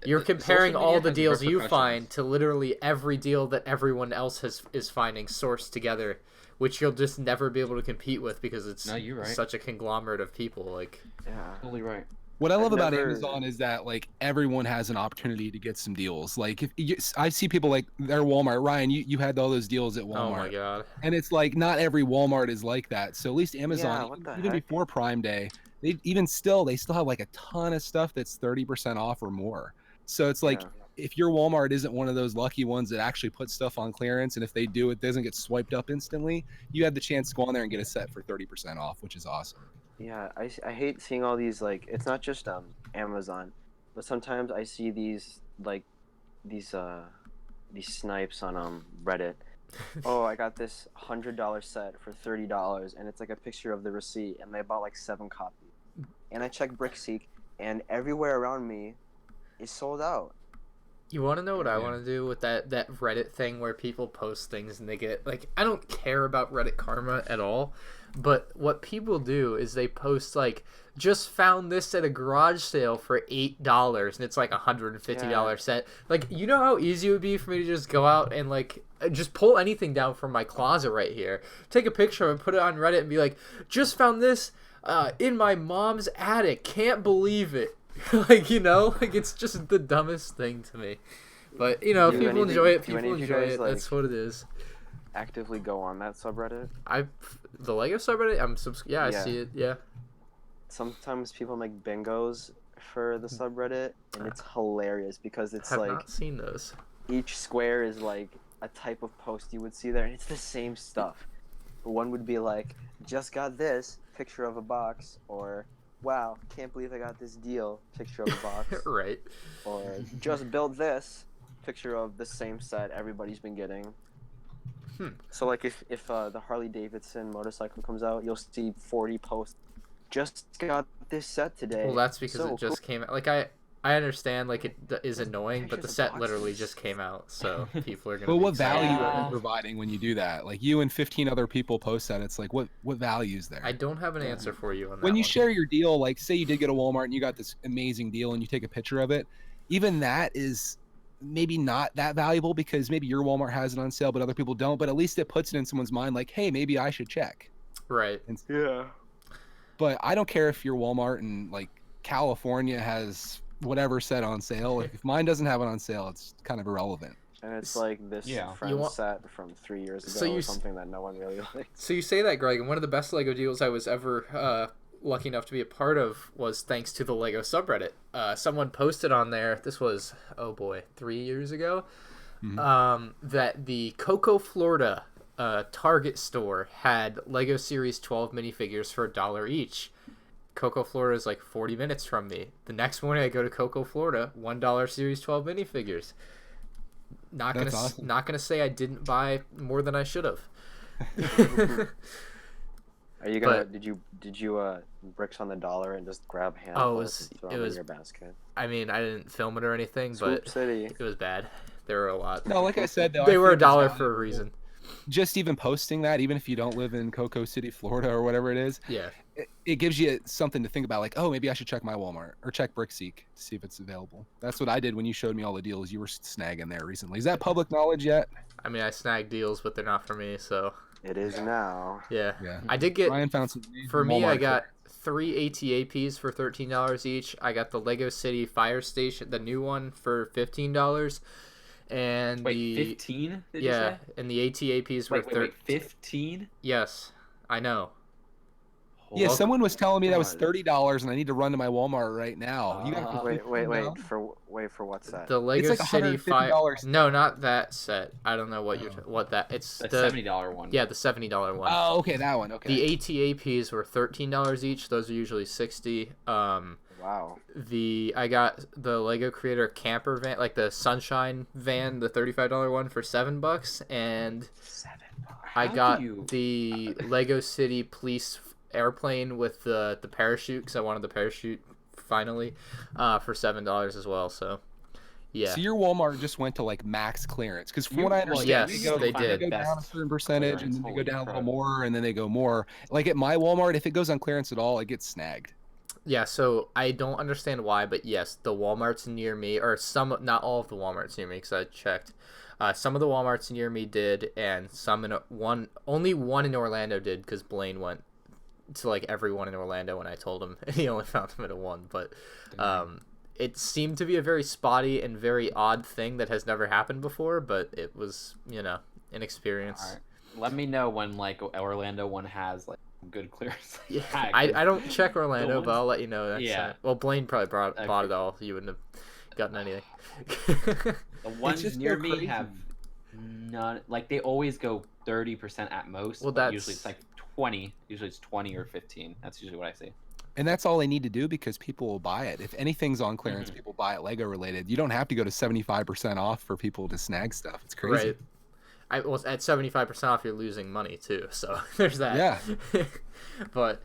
You're social comparing all media the has deals you repercussions. find to literally every deal that everyone else is finding sourced together, which you'll just never be able to compete with because it's No, you're right. such a conglomerate of people. Like, Yeah. Totally right. What I I've love about never- Amazon is that like everyone has an opportunity to get some deals. Like I see people like their Walmart. Ryan, you had all those deals at Walmart. Oh my god. And it's like not every Walmart is like that. So at least Amazon, Yeah, what the even heck? before Prime Day, they still have like a ton of stuff that's 30% off or more. So it's like Yeah. if your Walmart isn't one of those lucky ones that actually put stuff on clearance, and if they do, it doesn't get swiped up instantly, you have the chance to go on there and get a set for 30% off, which is awesome. Yeah, I hate seeing all these, like, it's not just Amazon, but sometimes I see these like these snipes on Reddit. Oh, I got this $100 set for $30, and it's like a picture of the receipt, and they bought like 7 copies. And I check BrickSeek, and everywhere around me is sold out. You want to know what I Yeah. want to do with that Reddit thing where people post things and they get like, I don't care about Reddit karma at all, but what people do is they post like, just found this at a garage sale for $8 and it's like $150 set. Like, you know how easy it would be for me to just go out and like just pull anything down from my closet right here, take a picture and put it on Reddit and be like, just found this in my mom's attic, can't believe it. Like, you know, like it's just the dumbest thing to me. But you know, if Do people any of enjoy you- it, do any people of you enjoy guys, it. like- That's what it is. Actively go on that subreddit. The Lego subreddit. I Yeah. see it. Yeah. Sometimes people make bingos for the subreddit, and it's hilarious because it's Have like not seen those. each square is like a type of post you would see there, and it's the same stuff. One would be like, just got this, picture of a box, or wow, can't believe I got this deal, picture of a box, Right. or just built this, picture of the same set everybody's been getting. So like if the Harley Davidson motorcycle comes out, you'll see 40 posts. Just got this set today. Well, that's because So it just came out. Like I understand like it is annoying, but the Pictures of set literally boxes. just came out, so people are gonna. But be what excited value about are it. you providing when you do that? Like you and 15 other people post that. It's like what value is there? I don't have an answer for you on that. When you one. share your deal, like say you did get a Walmart and you got this amazing deal and you take a picture of it, even that is maybe not that valuable because maybe your Walmart has it on sale but other people don't, but at least it puts it in someone's mind like, hey, maybe I should check. Right. Yeah. But I don't care if your Walmart in like California has whatever set on sale. If mine doesn't have it on sale, it's kind of irrelevant. And it's like this Yeah. friend You want- set from 3 years ago, So you or s- something that no one really likes. So you say that, Greg, and one of the best Lego deals I was ever lucky enough to be a part of was thanks to the Lego subreddit. Someone posted on there, this was, 3 years ago, that the Cocoa, Florida Target store had Lego Series 12 minifigures for $1 each. Cocoa, Florida is like 40 minutes from me. The next morning I go to Cocoa, Florida, $1 Series 12 minifigures. Not That's gonna awesome. not gonna say I didn't buy more than I should have. Are you gonna? But- Did you bricks on the dollar and just grab handfuls Oh, and throw it them was- in your basket? I mean, I didn't film it or anything, Swoop but City. it was bad. There were a lot. No, like I said, though, They I were think it's $1 for a valuable. reason. Just even posting that, even if you don't live in Cocoa City, Florida, or whatever it is, Yeah. it gives you something to think about. Like, oh, maybe I should check my Walmart or check BrickSeek to see if it's available. That's what I did when you showed me all the deals you were snagging there recently. Is that public knowledge yet? I mean, I snag deals, but they're not for me, so It is now. yeah. Yeah. I did get, Ryan found some amazing for me, I Walmart got 3 ATAPs for $13 each. I got the Lego City Fire Station, the new one, for $15. And Wait, the 15? Did yeah, you say? and the ATAPs were Wait, 15? Yes, I know. Yeah, Oh, someone was telling me that was God. $30, and I need to run to my Walmart right now. You got it for Wait, $15? for what's that? The Lego like City Fire. $150 No, not that set. I don't know what Oh. what that. It's The the $70 one. yeah, the $70 one. Oh, okay, that one. Okay. The ATAPs were $13 each. Those are usually 60. Wow. I got the Lego Creator camper van, like the Sunshine van, the $35 one for $7, and I How do got you- the Lego City Police airplane with the parachute because I wanted the parachute finally, for $7 as well. So, yeah. So your Walmart just went to like max clearance because from You- what I well, understand, yes, they you go, they find did. the go down a best certain percentage and clearance. then they go Holy down a little crap. more and then they go more. Like at my Walmart, if it goes on clearance at all, it gets snagged. Yeah, so I don't understand why, but yes, the Walmarts near me, or some, not all of the Walmarts near me, because I checked. Some of the Walmarts near me did, and only one in Orlando did, because Blaine went to like everyone in Orlando when I told him, and he only found them at a 1. But it seemed to be a very spotty and very odd thing that has never happened before. But it was, you know, an experience. All right. Let me know when like Orlando one has like good clearance. Yeah, I don't check Orlando, but I'll let you know next time. Well, Blaine probably bought it all. You wouldn't have gotten anything. The ones near me have none. Like they always go 30% at most. Well, but usually it's like 20. Usually it's 20 or 15. That's usually what I see. And that's all they need to do because people will buy it. If anything's on clearance, people buy it Lego related. You don't have to go to 75% off for people to snag stuff. It's crazy. Right. Well, at 75% off, you're losing money too. So there's that. Yeah. But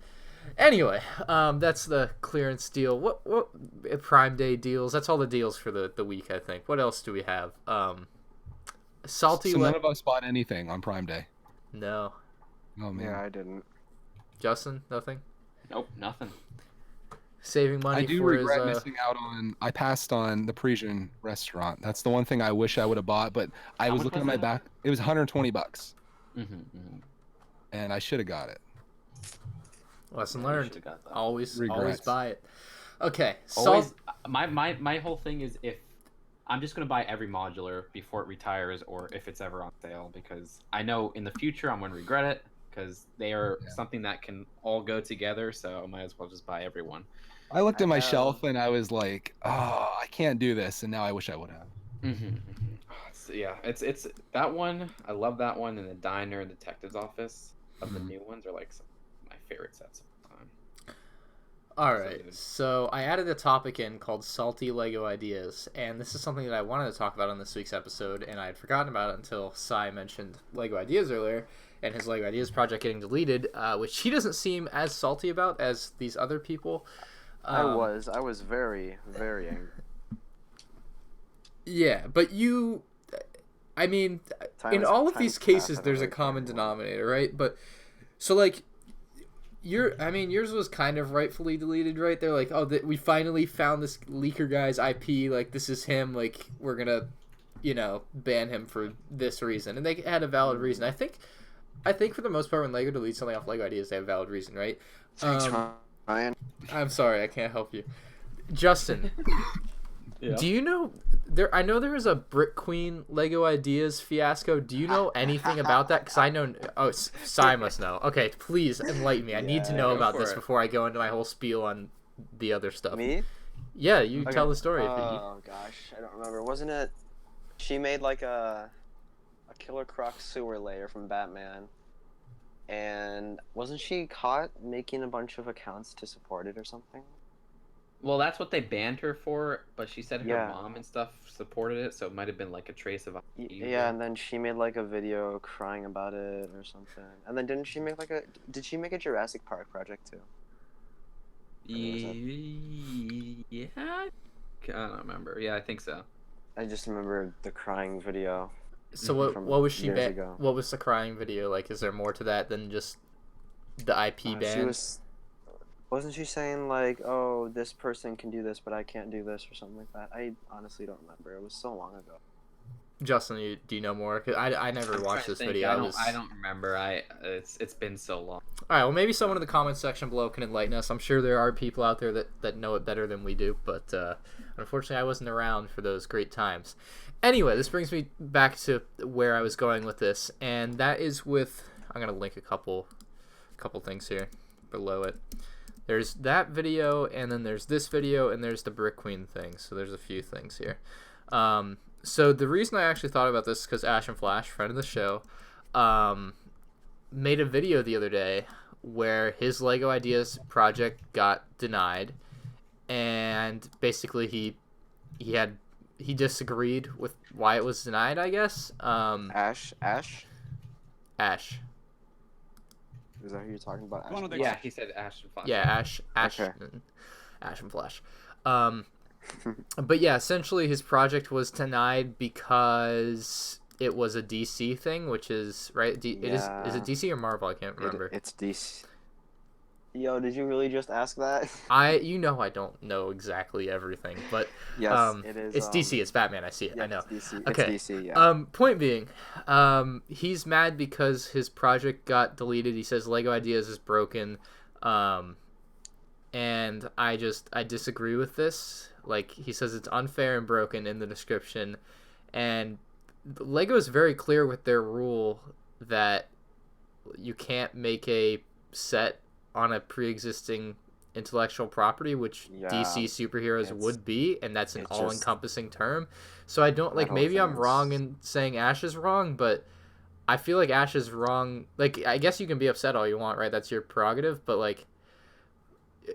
anyway, that's the clearance deal. What Prime Day deals? That's all the deals for the week, I think. What else do we have? Salty. So none of us bought anything on Prime Day. No. Oh man. Yeah, I didn't. Justin, nothing. Nope, nothing. Saving money. I do for regret his, missing out on. I passed on the Parisian restaurant. That's the one thing I wish I would have bought. But I was looking at my back. It was $120, and I should have got it. Lesson learned. Always Regrets. buy it. Okay. Always. My whole thing is if I'm just gonna buy every modular before it retires or if it's ever on sale because I know in the future I'm gonna regret it because they are something that can all go together. So I might as well just buy everyone. I looked at my shelf and I was like, oh, I can't do this, and now I wish I would have. So, yeah, it's that one. I love that one, and the diner and detective's office of the new ones are like some of my favorite sets of the time. All right, so I added a topic in called Salty Lego Ideas, and this is something that I wanted to talk about on this week's episode, and I had forgotten about it until Sci mentioned Lego Ideas earlier, and his Lego Ideas project getting deleted, which he doesn't seem as salty about as these other people. I was very, very angry. Yeah, but I mean, in all of these cases, there's a common denominator, right? But, so, like, yours was kind of rightfully deleted, right? They're like, oh, we finally found this leaker guy's IP, like, this is him, like, we're gonna, you know, ban him for this reason. And they had a valid reason. I think for the most part, when Lego deletes something off Lego Ideas, they have a valid reason, right? Thanks, Ryan. I'm sorry, I can't help you. Justin, do you know I know there was a Brick Queen Lego Ideas fiasco. Do you know anything about that? Because I know. Oh, Sai must know. Okay, please enlighten me. I need to know about this before I go into my whole spiel on the other stuff. Me? Yeah, you tell the story. Oh gosh, I don't remember. Wasn't it? She made like a Killer Croc sewer layer from Batman. And wasn't she caught making a bunch of accounts to support it or something? Well, that's what they banned her for, but she said her mom and stuff supported it, so it might have been like a trace of yeah, and then she made like a video crying about it or something. And then did she make a Jurassic Park project too? Yeah, I don't remember. Yeah, I think so. I just remember the crying video. So what was she what was the crying video like? Is there more to that than just the IP ban? Wasn't she saying like, oh, this person can do this but I can't do this or something like that? I honestly don't remember. It was so long ago. Justin, do you know more? 'Cause I never watched this video. I don't remember. It's been so long. All right, well, maybe someone in the comments section below can enlighten us. I'm sure there are people out there that know it better than we do, but unfortunately I wasn't around for those great times. Anyway, this brings me back to where I was going with this, and that is with, I'm going to link a couple things here below it. There's that video, and then there's this video, and there's the Brick Queen thing, so there's a few things here. So the reason I actually thought about this is because Ash and Flash, friend of the show, made a video the other day where his Lego Ideas project got denied, and basically he disagreed with why it was denied, I guess. Ash? Is that who you're talking about? Ash? Yeah, he said Ash and Flash. Yeah, Ash, okay. Ash and Flash. But yeah, essentially his project was denied because it was a DC thing, which is right. Is it DC or Marvel? I can't remember. It's DC. Yo, did you really just ask that? I don't know exactly everything, but yes, it is. It's DC. It's Batman. I see it. Yeah, I know. It's DC. Okay. It's DC, yeah. Point being, he's mad because his project got deleted. He says Lego Ideas is broken. And I disagree with this. Like, he says it's unfair and broken in the description, and Lego is very clear with their rule that you can't make a set on a pre-existing intellectual property, which Yeah, DC superheroes it's- would be, and that's an it's just- all-encompassing term. So I don't, like, That whole maybe I'm thing wrong is- in saying Ash is wrong, but I feel like Ash is wrong. Like, I guess you can be upset all you want, right? That's your prerogative, but, like,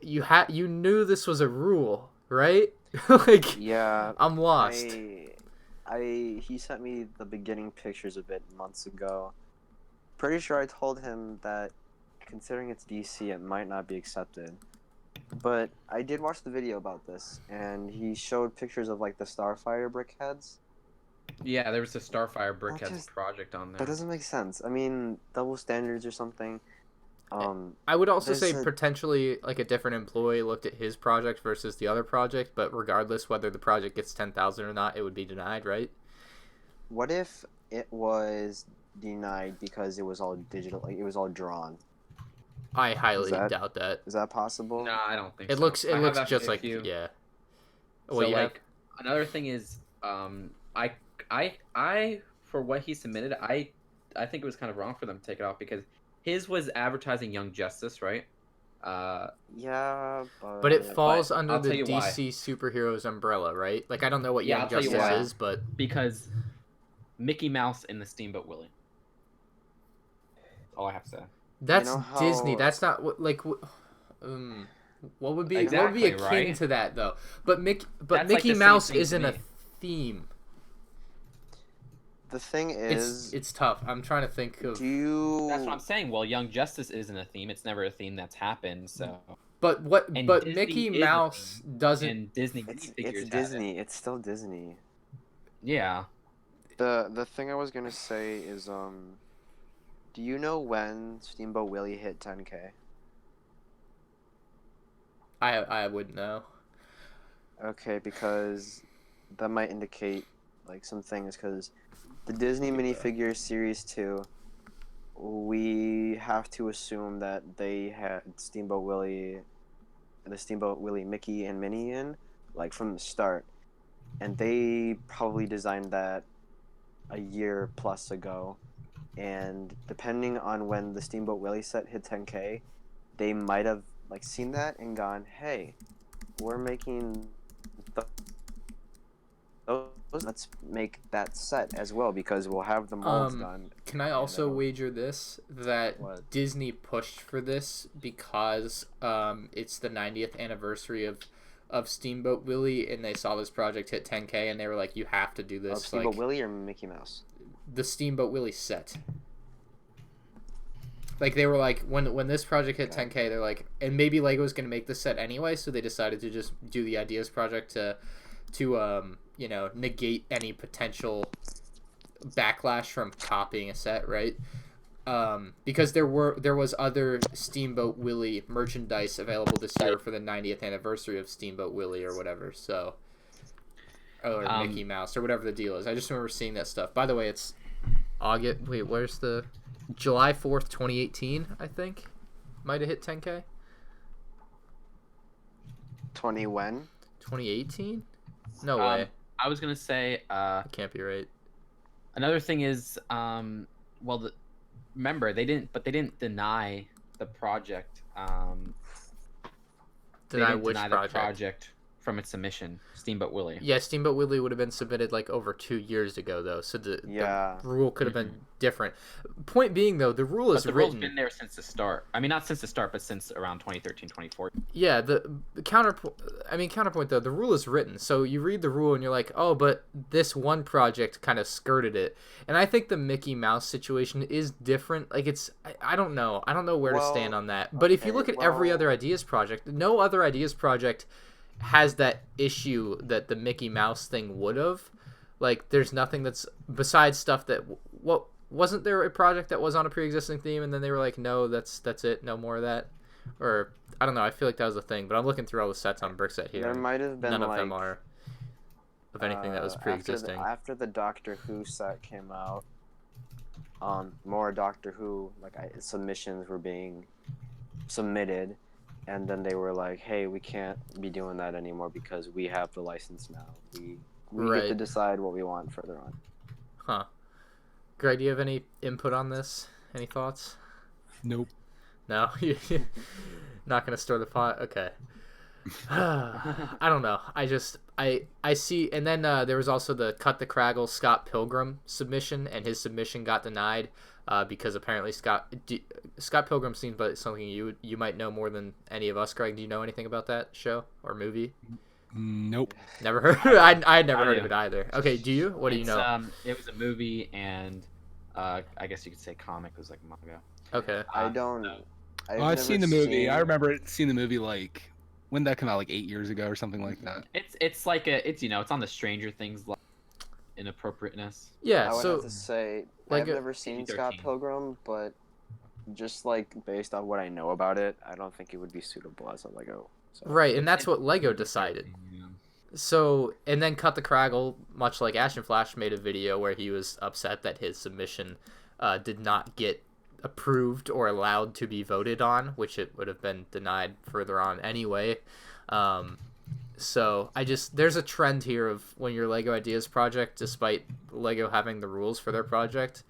you knew this was a rule, right? Like, Yeah, I'm lost. he sent me the beginning pictures of it months ago. Pretty sure I told him that considering it's DC, it might not be accepted. But I did watch the video about this, and he showed pictures of like the Starfire brickheads. Yeah, there was a Starfire Brickheads just- project on there. That doesn't make sense. I mean, double standards or something. I would also There's say a- potentially like a different employee looked at his project versus the other project, but regardless whether the project gets 10,000 or not, it would be denied, right? What if it was denied because it was all digital, like it was all drawn? I highly that- doubt that. Is that possible? No, I don't think It so. looks I have just like FAQ. yeah. So Well, you have- like another thing is, I for what he submitted, I think it was kind of wrong for them to take it off because his was advertising Young Justice, right? Yeah, But it falls But under I'll the tell you why. DC superheroes umbrella, right? Like I don't know what Yeah, Young I'll tell you Justice why. is, but Because Mickey Mouse in the Steamboat Willie. All I have to say. that's know how- Disney. That's not what like. What would be Exactly, akin right? to that though? But That's like Mickey the same Mouse thing to isn't a me. theme. The thing is, It's tough. I'm trying to think of. do you? That's what I'm saying. Well, Young Justice isn't a theme. It's never a theme that's happened. So But what? And But Disney Mickey is a Mouse doesn't. and Disney It's figures have it. Disney. It's still Disney. Yeah. The thing I was gonna say is do you know when Steamboat Willie hit 10K? I wouldn't know. Okay, because that might indicate like some things. Because the Disney minifigures series 2, we have to assume that they had the Steamboat Willie Mickey and Minnie in like from the start, and they probably designed that a year plus ago. And depending on when the Steamboat Willie set hit 10K, they might have like seen that and gone, "Hey, we're making those. Let's make that set as well because we'll have the molds done." Can I also that'll- wager this that What? Disney pushed for this because it's the 90th anniversary of Steamboat Willie, and they saw this project hit 10K, and they were like, "You have to do Of this." Steamboat Like Willie or Mickey Mouse? the Steamboat Willie set. Like they were like when this project hit Okay. 10K, they're like, and maybe Lego's gonna make the set anyway, so they decided to just do the ideas project to negate any potential backlash from copying a set, right? Because there was other Steamboat Willie merchandise available this year for the 90th anniversary of Steamboat Willie or whatever, so or Mickey Mouse or whatever the deal is. I just remember seeing that stuff. By the way, it's August. Wait, where's the July 4th, 2018? I think might have hit 10K. 20 when? 2018? No way. I was gonna say That can't be right. another thing is remember they didn't deny the project. They Deny didn't which deny project? the project from its submission, Steamboat Willie. Yeah, Steamboat Willie would have been submitted like over 2 years ago, though, so the Yeah. rule could have been different. Point being, though, the rule But is the rule's written. been there since the start. I mean, not since the start, but since around 2013, 2014. Yeah, the counterpoint though, the rule is written. So you read the rule and you're like, oh, but this one project kind of skirted it. And I think the Mickey Mouse situation is different. Like I don't know where to stand Well, on that. But if you okay, look at every well- other ideas project, no other ideas project has that issue that the Mickey Mouse thing would have. Like, there's nothing that's besides stuff that what wasn't there a project that was on a pre-existing theme and then they were like, no, that's it, no more of that. Or I don't know. I feel like that was a thing, but I'm looking through all the sets on Brickset here. There and might have been none like of them are of anything that was pre-existing. After the Doctor Who set came out, more Doctor Who submissions were being submitted, and then they were like, "Hey, we can't be doing that anymore because we have the license now. We get to Right. decide what we want further on." Huh. Greg, do you have any input on this? Any thoughts? Nope. No? You're not going to stir the pot? Okay. I don't know. I see, and then there was also the Cut the Craggle Scott Pilgrim submission, and his submission got denied because apparently Scott Pilgrim seems like something you might know more than any of us. Greg, do you know anything about that show or movie? Nope. Never heard. I had never heard of it either. Okay, do you? What do you know? It was a movie, and I guess you could say comic was like manga. Okay. I don't know. I've seen the movie. I remember seeing the movie like when did that come out, like 8 years ago or something like that. It's like it's on the Stranger Things like inappropriateness. Yeah. I would So have to say like I've never seen Scott PG-13. Pilgrim, but just like based on what I know about it, I don't think it would be suitable as a Lego. So. right, and that's what Lego decided. Yeah. So, and then Cut the Craggle, much like Ash and Flash, made a video where he was upset that his submission did not get approved or allowed to be voted on, which it would have been denied further on anyway. So there's a trend here of when your Lego Ideas project, despite Lego having the rules for their project,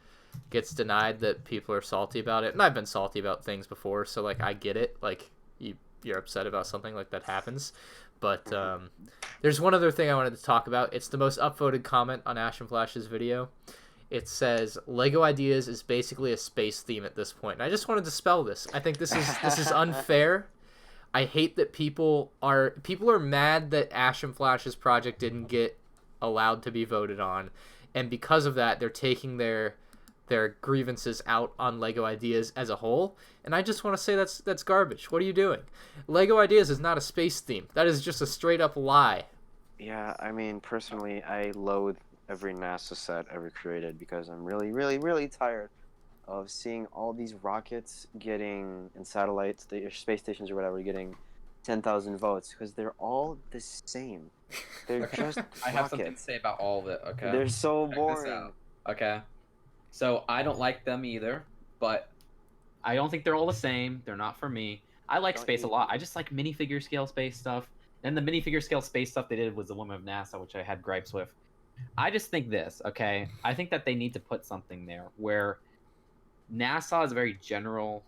gets denied, that people are salty about it. And I've been salty about things before, so like I get it. Like you're upset about something like that happens. But there's one other thing I wanted to talk about. It's the most upvoted comment on Ash and Flash's video. It says Lego Ideas is basically a space theme at this point. And I just wanted to spell this. I think this is unfair. I hate that people are mad that Ash and Flash's project didn't get allowed to be voted on, and because of that, they're taking their grievances out on Lego Ideas as a whole. And I just want to say that's garbage. What are you doing? Lego Ideas is not a space theme. That is just a straight up lie. Yeah, I mean, personally, I loathe every NASA set ever created because I'm really, really, really tired of seeing all these rockets getting, and satellites, the space stations or whatever, getting 10,000 votes because they're all the same. They're just I have something to rockets. say about all of it. Okay. They're so Check this boring. out. Okay. So I don't like them either, but I don't think they're all the same. They're not for me. I like Don't space a you- lot. I just like minifigure scale space stuff. And the minifigure scale space stuff they did was the Woman of NASA, which I had gripes with. I just think this, okay? I think that they need to put something there where NASA is very general.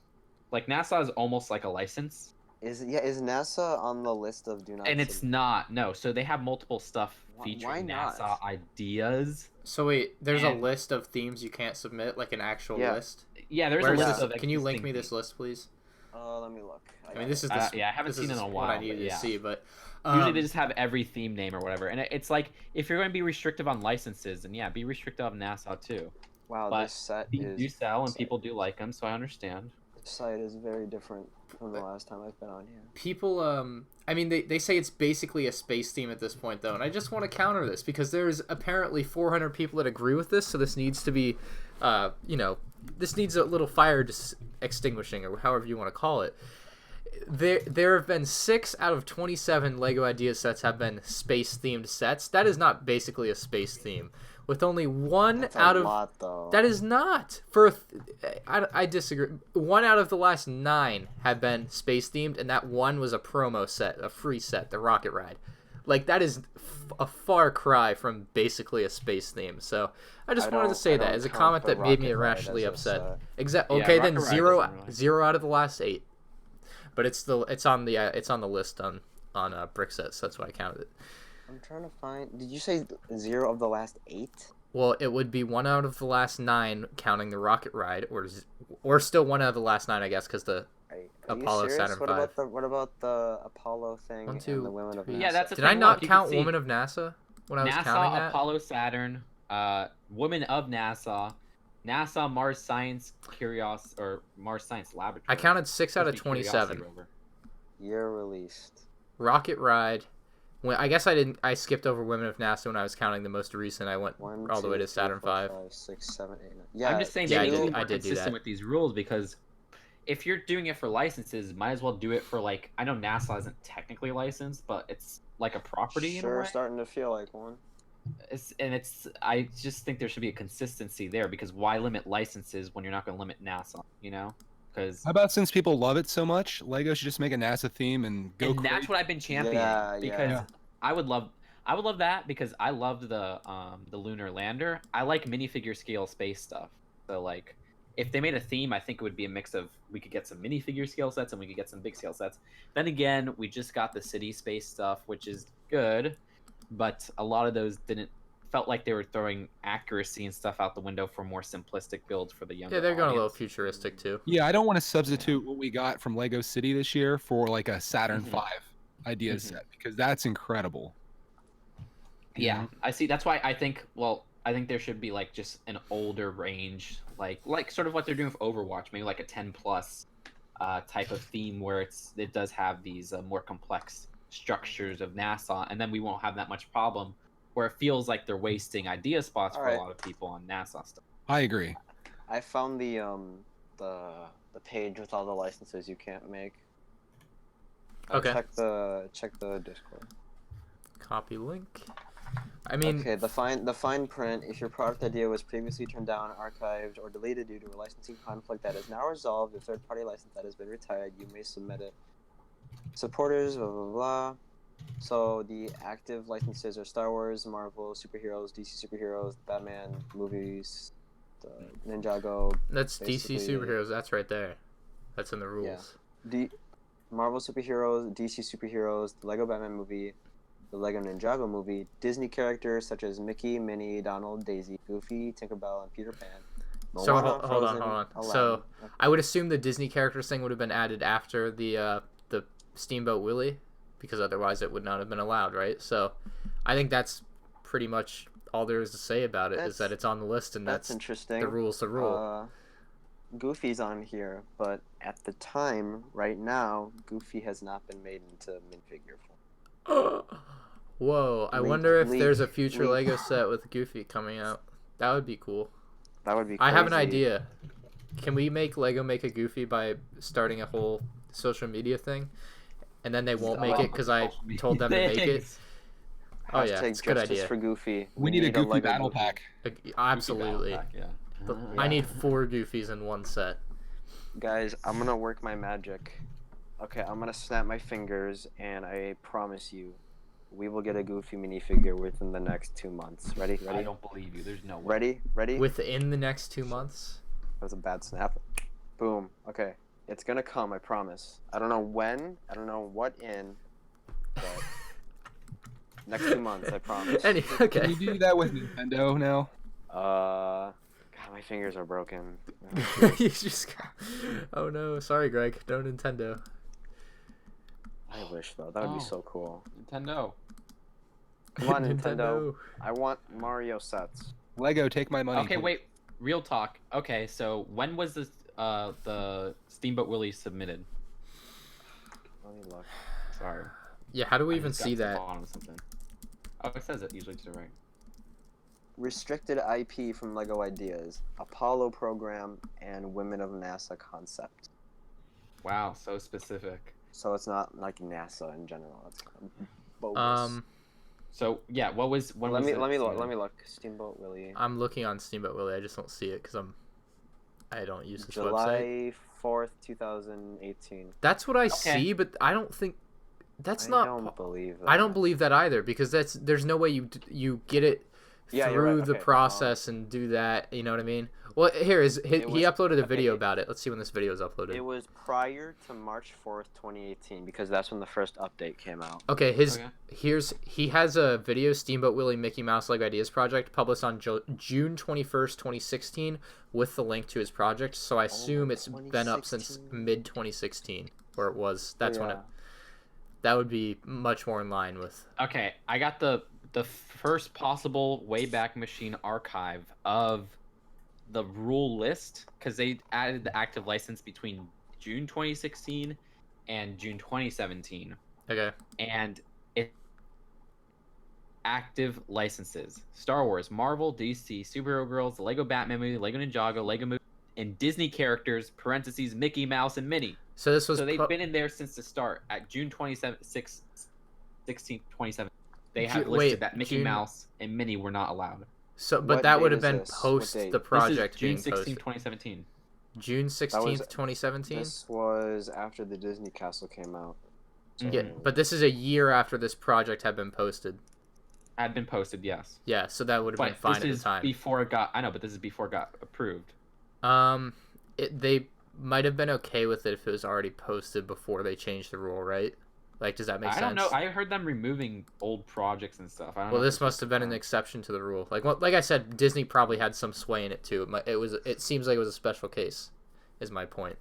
Like NASA is almost like a license. Is NASA on the list of do not? And it's not. No. So they have multiple stuff Why featuring not? NASA ideas. So wait, there's a And- list of themes you can't submit, like an actual Yeah. list? Yeah, there's Where a is list this? of Can you link existing me this themes. list, please? Let me look. I mean, this is yeah, I haven't this seen is it in a what I while, needed but yeah. to see, but Usually they just have every theme name or whatever, and it's like if you're going to be restrictive on licenses, then yeah, be restrictive on NASA too. Wow, But this set These do is sell and people do like them, so I understand. this site is very different from the last time I've been on here. people I mean they say it's basically a space theme at this point though, and I just want to counter this because there's apparently 400 people that agree with this, so this needs to be this needs a little fire extinguishing, or however you want to call it. There have been 6 out of 27 Lego Idea sets have been space themed sets. That is not basically a space theme. With only one That's out a of lot, though. that is not for I disagree. 1 out of the last 9 have been space themed, and that one was a promo set, a free set, the Rocket Ride. Like that is a far cry from basically a space theme. So I just wanted to say that as a comment that made me irrationally upset. Yeah, Okay, then Rocket Ride zero doesn't really- 0 out of the last 8. But it's on the list on brick sets. So that's why I counted it. I'm trying to find. Did you say 0 of the last 8? Well, it would be 1 out of the last 9 counting the Rocket Ride, or still 1 out of the last 9, I guess, because the Are Apollo you serious? Saturn What about the Apollo thing 1, and 2, the Women of 3. NASA? Yeah, that's a Did I thing, not look, you can count see Woman of NASA when I was counting NASA, that? Apollo, Saturn, Woman of NASA, NASA, Mars Science Mars Science Laboratory. I counted 6 out of Supposed to be Curiosity 27. rover. Year released. Rocket Ride. I guess I skipped over Women of NASA when I was counting the most recent. I went 1, all the way 2, to Saturn 3, 4, 5. 5, 6, 7, 8, 9. Yeah, I'm just saying Yeah, they I need to did- be more I did do consistent that. with these rules because if you're doing it for licenses, might as well do it for like I know NASA isn't technically licensed, but it's like a property in a Sure, way. starting to feel like one. I just think there should be a consistency there because why limit licenses when you're not going to limit NASA? You know, because How about since people love it so much, Lego should just make a NASA theme and go and crazy. that's what I've been championing Yeah, because yeah. I would love that because I loved the lunar lander. I like minifigure scale space stuff. So like if they made a theme, I think it would be a mix of we could get some minifigure scale sets and we could get some big scale sets. Then again, we just got the city space stuff, which is good, but a lot of those felt like they were throwing accuracy and stuff out the window for more simplistic builds for the younger Yeah, they're going a little audience. futuristic too. Yeah, I don't want to substitute what we got from Lego City this year for like a Saturn Mhm. V idea set because that's incredible. Yeah, I see. That's why I think. Well, I think there should be like just an older range, like sort of what they're doing with Overwatch, maybe like a 10+ type of theme where it does have these more complex structures of NASA, and then we won't have that much problem where it feels like they're wasting idea spots for a Alright. lot of people on NASA stuff. I agree. I found the page with all the licenses you can't make. Okay. Check the Discord. Copy link. I mean, Okay, the fine print. If your product idea was previously turned down, archived, or deleted due to a licensing conflict that is now resolved, a third-party license that has been retired, you may submit it. Supporters, blah blah blah. So the active licenses are Star Wars, Marvel, superheroes, DC superheroes, Batman movies, the Ninjago, that's basically- DC superheroes. That's right there. That's in the rules. the Marvel superheroes, DC superheroes, the Lego Batman movie, the Lego Ninjago movie, Disney characters such as Mickey, Minnie, Donald, Daisy, Goofy, Tinkerbell, and Peter Pan. So, Moana, hold on, Frozen, hold on. Aladdin. So, I would assume the Disney characters thing would have been added after the Steamboat Willie, because otherwise it would not have been allowed, right? So, I think that's pretty much all there is to say about it, is that it's on the list, and that's that's interesting. the rule's the rule. Goofy's on here, but at the time, right now, Goofy has not been made into minifigure form. Whoa, I Leak, wonder if leak, there's a future leak. Lego set with Goofy coming out. That would be cool. That would be crazy. I have an idea. Can we make Lego make a Goofy by starting a whole social media thing? And then they won't make it because I told them to make it. Oh yeah, Hashtag it's a good justice idea. for Goofy. We need a Goofy Lego battle Goofy. pack. Absolutely. Yeah. But I need 4 Goofies in one set. Guys, I'm gonna work my magic. Okay, I'm gonna snap my fingers, and I promise you, we will get a Goofy minifigure within the next 2 months. Ready? I don't believe you. There's no way. Ready? Ready? Within the next 2 months? That was a bad snap. Boom. Okay. It's gonna come, I promise. I don't know when, I don't know what in, but next 2 months, I promise. Okay. Can you do that with Nintendo now? God, my fingers are broken. You just got... Oh no, sorry Greg, no Nintendo. I wish, though. That would be so cool. Nintendo. Come on, Nintendo. I want Mario sets. Lego, take my money. Okay, please. wait. Real talk. Okay, so when was this the Steamboat Willie submitted? Let me look. Sorry. Yeah, how do we I even just got see to the that? bottom of something. Oh, it says it usually to the right. Restricted IP from Lego Ideas, Apollo program, and Women of NASA concept. Wow, so specific. So it's not like NASA in general. It's bogus. So yeah, when let me was it look. submitted? Let me look. Steamboat Willie. I'm looking on Steamboat Willie, I just don't see it because I don't use this website. July 4th, 2018. That's what I see, but I don't think that's I not. don't believe that. I don't believe that either because there's no way you get it Yeah, you're through right, the okay, process and do that. You know what I mean? Well, here he was- uploaded a okay, video about it. Let's see when this video is uploaded. It was prior to March 4th, 2018, because that's when the first update came out. Okay, Okay. he has a video, Steamboat Willie Mickey Mouse Lego Ideas Project, published on June 21st, 2016, with the link to his project. So I assume it's been up since 2016. mid 2016, or it was. That's when Yeah. it. That would be much more in line with. Okay, I got the first possible Wayback Machine archive of the rule list because they added the active license between June 2016 and June 2017, Okay. and it active licenses: Star Wars, Marvel, DC, Superhero Girls, the Lego Batman movie, Lego Ninjago, Lego movie, and Disney characters (parentheses Mickey Mouse and Minnie). So this was. So they've been in there since the start. At June 16th, 2017, they have Ju- listed wait, that Mickey June- Mouse and Minnie were not allowed. So, but What that would date have been is this? What post date? the project This is June being 16th, posted. 2017. June 16th, 2017. This was after the Disney Castle came out. So, Yeah, but this is a year after this project had been posted. Had been posted, yes. Yeah, so that would have been But fine this at is the time. before it got. I know, but this is before it got approved. They might have been okay with it if it was already posted before they changed the rule, right? Like, does that make sense? I don't know. I heard them removing old projects and stuff. I don't Well, know this must have been an exception to the rule. Like I said, Disney probably had some sway in it too. It seems like it was a special case, is my point.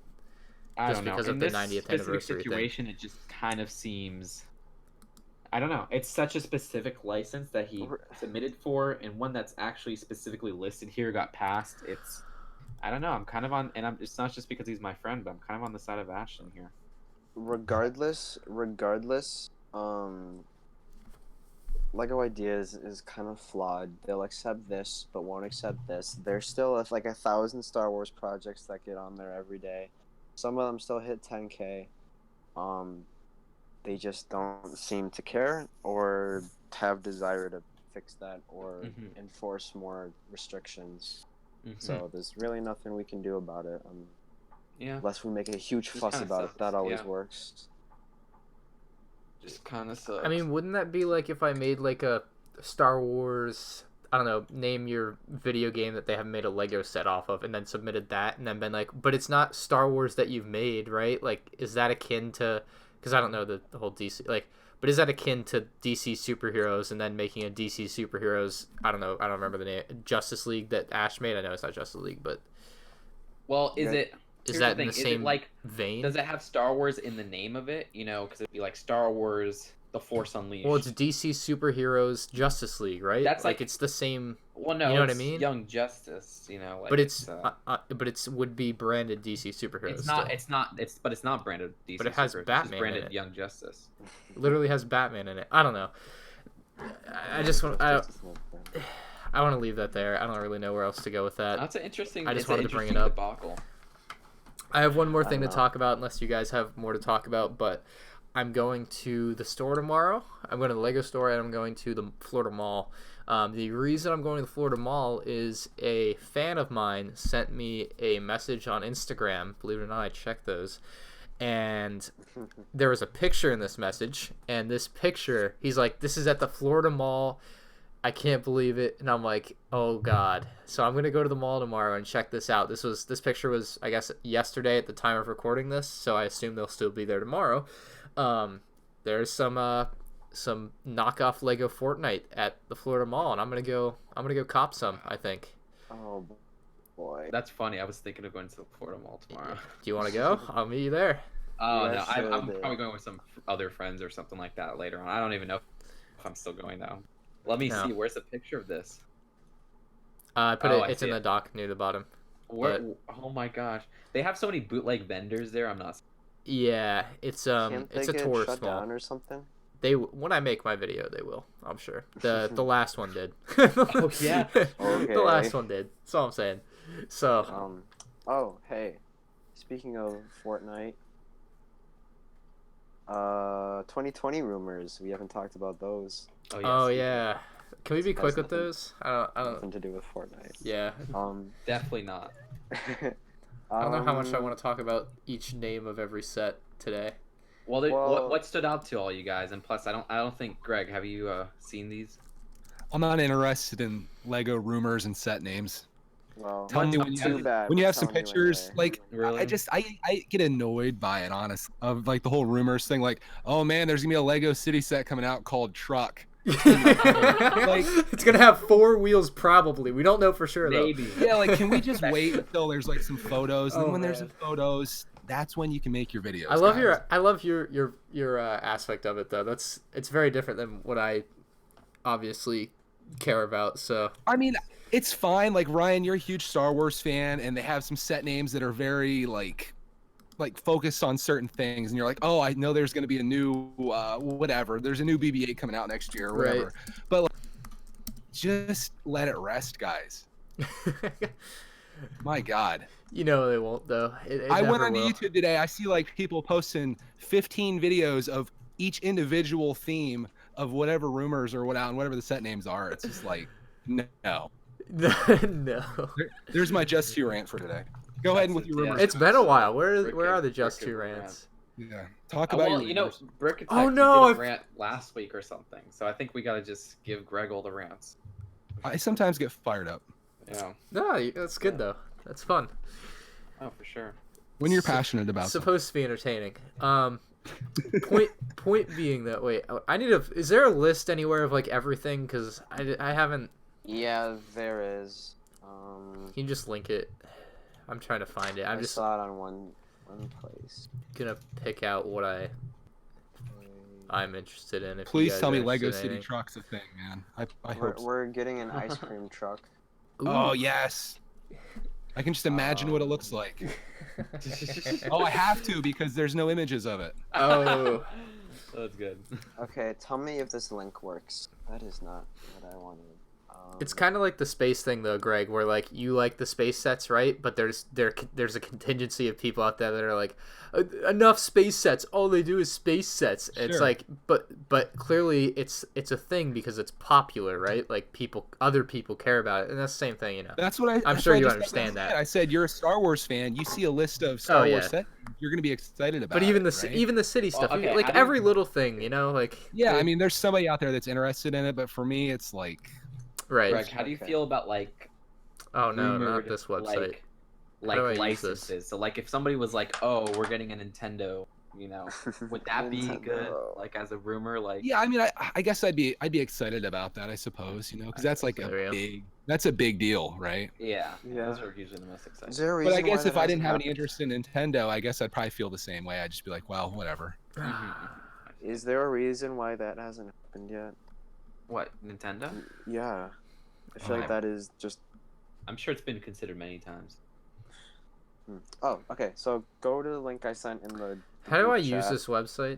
I just don't know. because In of the this 90th specific anniversary thing. situation, it just kind of seems. I don't know. It's such a specific license that he submitted for, and one that's actually specifically listed here got passed. It's. I don't know. I'm kind of on, and it's not just because he's my friend, but I'm kind of on the side of Ashton here. regardless, Lego Ideas is kind of flawed. They'll accept this, but won't accept this. There's still like 1,000 Star Wars projects that get on there every day. Some of them still hit 10K. They just don't seem to care or have desire to fix that or enforce more restrictions. So there's really nothing we can do about it. Yeah. Unless we make a huge Just fuss kinda about it. sucks, That always yeah. works. Just kind of sucks. I mean, wouldn't that be like if I made like a Star Wars, I don't know, name your video game that they have made a Lego set off of, and then submitted that, and then been like, but it's not Star Wars that you've made, right? Like, is that akin to, because I don't know the whole DC, like, but is that akin to DC superheroes and then making a DC superheroes, I don't know, I don't remember the name, Justice League that Ash made? I know it's not Justice League, but well, is Yeah. it? is Here's that the thing. in the Is same it like? vein? Does it have Star Wars in the name of it? You know, because it'd be like Star Wars: The Force Unleashed. Well, it's DC superheroes Justice League, right? That's like- it's the same, well, no, you know what I it's mean? Young Justice. You know, like but it's would be branded DC superheroes. it's not. still. But it's not branded DC. But it has Superheroes, it's just Batman in branded it. Young Justice. It literally has Batman in it. I don't know. I just want I want to leave that there. I don't really know where else to go with that. That's an interesting. I just it's an wanted to bring it interesting up. Debacle. I have one more thing to know. talk about, unless you guys have more to talk about, but I'm going to the store tomorrow. I'm going to the Lego store, and I'm going to the Florida Mall. The reason I'm going to the Florida Mall is a fan of mine sent me a message on Instagram. Believe it or not, I checked those. And there was a picture in this message, and this picture, he's like, this is at the Florida Mall. I can't believe it. And I'm like, oh God. So I'm going to go to the mall tomorrow and check this out. This picture was, I guess, yesterday at the time of recording this, so I assume they'll still be there tomorrow. There's some knockoff Lego Fortnite at the Florida Mall, and I'm going to go cop some, I think. Oh boy. That's funny. I was thinking of going to the Florida Mall tomorrow. Do you want to go? I'll meet you there. Oh Yeah, no, I'm should. probably going with some other friends or something like that later on. I don't even know if I'm still going though. Let me No. see. Where's the picture of this? I put Oh, it. I It's see in it. the dock near the bottom. Where? Oh my gosh, they have so many bootleg vendors there. I'm not. Yeah, it's Can't they it's a get tourist shut mall. down or something? When I make my video, they will. I'm sure. The last one did. Oh, yeah. The last one did. That's all I'm saying. So Oh hey, speaking of Fortnite, 2020 rumors. We haven't talked about those. Oh, yes. oh yeah. Can we be Has quick with nothing- those? I don't. Nothing to do with Fortnite. Yeah. Definitely not. I don't know how much I want to talk about each name of every set today. Well, Well- what stood out to all you guys? And plus, I don't think Greg. Have you seen these? I'm not interested in Lego rumors and set names. Well, Tell me Not when you too have, bad. when you have some Tell me pictures. anyway. Like Really? I get annoyed by it, honest. Of like the whole rumors thing. Like, oh man, there's gonna be a Lego City set coming out called Truck. It's gonna have 4 wheels probably. We don't know for sure though. Maybe. Yeah, like can we just wait until there's like some photos? And Oh, then when there's man. some photos, that's when you can make your videos. I love guys. your aspect of it though. It's very different than what I obviously care about. So I mean, it's fine. Like Ryan, you're a huge Star Wars fan, and they have some set names that are very like focused on certain things, and you're like, oh, I know there's going to be a new whatever. There's a new BB-8 coming out next year or Right. whatever. But like, just let it rest, guys. My God. you know they won't though. It I went never on will. YouTube today. I see like people posting 15 videos of each individual theme of whatever rumors or whatever the set names are. It's just like, no. No. There's my Just 2 rant for today. Go ahead with your rumors. It's been a while. Brick Where are and- the just Brick and two rant. rants? Yeah. Talk about well, your you know, rumors. Brick and Oh, Tech, no, you did a I- rant last week or something. So I think we gotta just give Greg all the rants. I sometimes get fired up. Yeah. No, that's good though. That's fun. Oh, for sure. When you're So- passionate about something. Supposed to be entertaining. Point being that I need is there a list anywhere of like everything? Because I haven't. Yeah, there is. Can you just link it? I'm trying to find it. I'm I just saw it on one place. gonna pick out what I'm interested in. If you Please guys tell are me Lego interested in City anything. Truck's a thing, man. I We're, hope so. we're getting an ice cream truck. Oh, yes. I can just imagine what it looks like. Oh, I have to because there's no images of it. Oh. That's good. Okay, tell me if this link works. That is not what I wanted. It's kind of like the space thing though, Greg, where like you like the space sets, right? But there's a contingency of people out there that are like, enough space sets. All they do is space sets. It's Sure. like, but clearly it's a thing because it's popular, right? Like other people care about it, and that's the same thing, you know. That's what I'm that's sure what I you just understand said. that. I said you're a Star Wars fan. You see a list of Star Oh, Wars yeah. sets, you're gonna be excited about. But even it, the right? even the city stuff, okay, like how do you- every little thing, you know, like Yeah, I mean, there's somebody out there that's interested in it, but for me, it's like, right. Greg, how do you Okay. feel about like Oh no, not rumored, this website. like do I use this? licenses? So like if somebody was like, "Oh, we're getting a Nintendo," you know, would that be good? Nintendo. Like as a rumor, like yeah, I mean, I guess I'd be excited about that, I suppose, you know, because that's like There we go. that's a big deal, right? yeah, Yeah. those are usually the most exciting. Is there a But reason I guess why if that I didn't hasn't have any happened? interest in Nintendo, I guess I'd probably feel the same way. I'd just be like, well, whatever. Mhm. Is there a reason why that hasn't happened yet? What, Nintendo? Yeah. I feel like I- that is just. I'm sure it's been considered many times. Oh, okay. So go to the link I sent in the. How do group I use chat. this website?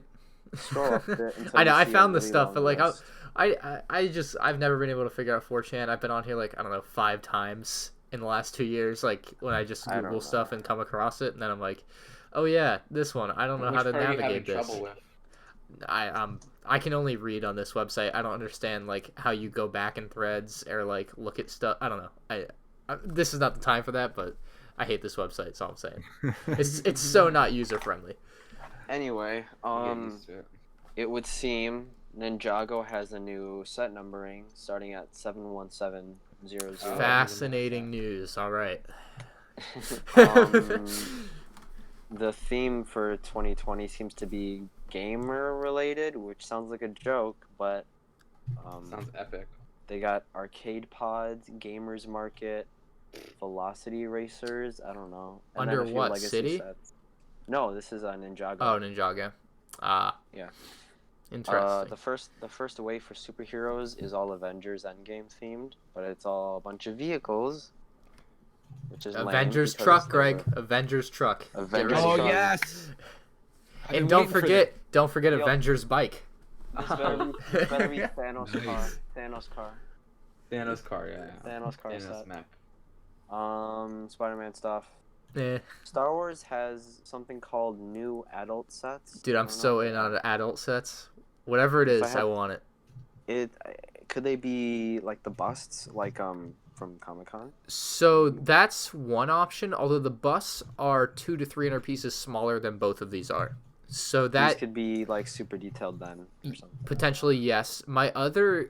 Scroll up a bit until I know you I see a found the really stuff, long but like list. I've never been able to figure out 4chan. I've been on here like I don't know 5 times in the last 2 years. Like when I just I don't Google know. stuff and come across it, and then I'm like, oh yeah, this one. I don't know how Which to part are you having navigate this. trouble with? I can only read on this website. I don't understand like how you go back in threads or like look at stuff. I don't know. This is not the time for that, but I hate this website. That's all I'm saying. It's so not user friendly. Anyway, Get used to it. it would seem Ninjago has a new set numbering starting at 71700. Fascinating news. All right. The theme for 2020 seems to be gamer related, which sounds like a joke, but Sounds epic. they got arcade pods, gamers market, velocity racers. I don't know. And then Under a few what, legacy city? Sets. No, this is on Ninjago. Oh, Ninjago. Yeah. Interesting. The first wave for superheroes is all Avengers Endgame themed, but it's all a bunch of vehicles, which is lame Avengers because truck, they Greg. were- Avengers truck. Get Avengers ready. Oh truck. yes. I've been And don't waiting for forget Yo. Avengers bike. This better be Thanos car. Nice. Thanos car. Thanos car, yeah. Thanos car Thanos set. mech. Spider-Man stuff. Eh. Star Wars has something called new adult sets. Dude, I I'm don't so know. in on adult sets. Whatever it If is, I I had- want it. Could they be like the busts, like from Comic-Con? So that's one option. Although the busts are 200 to 300 pieces smaller than both of these are. So These that could be like super detailed then, or something. potentially yes. My other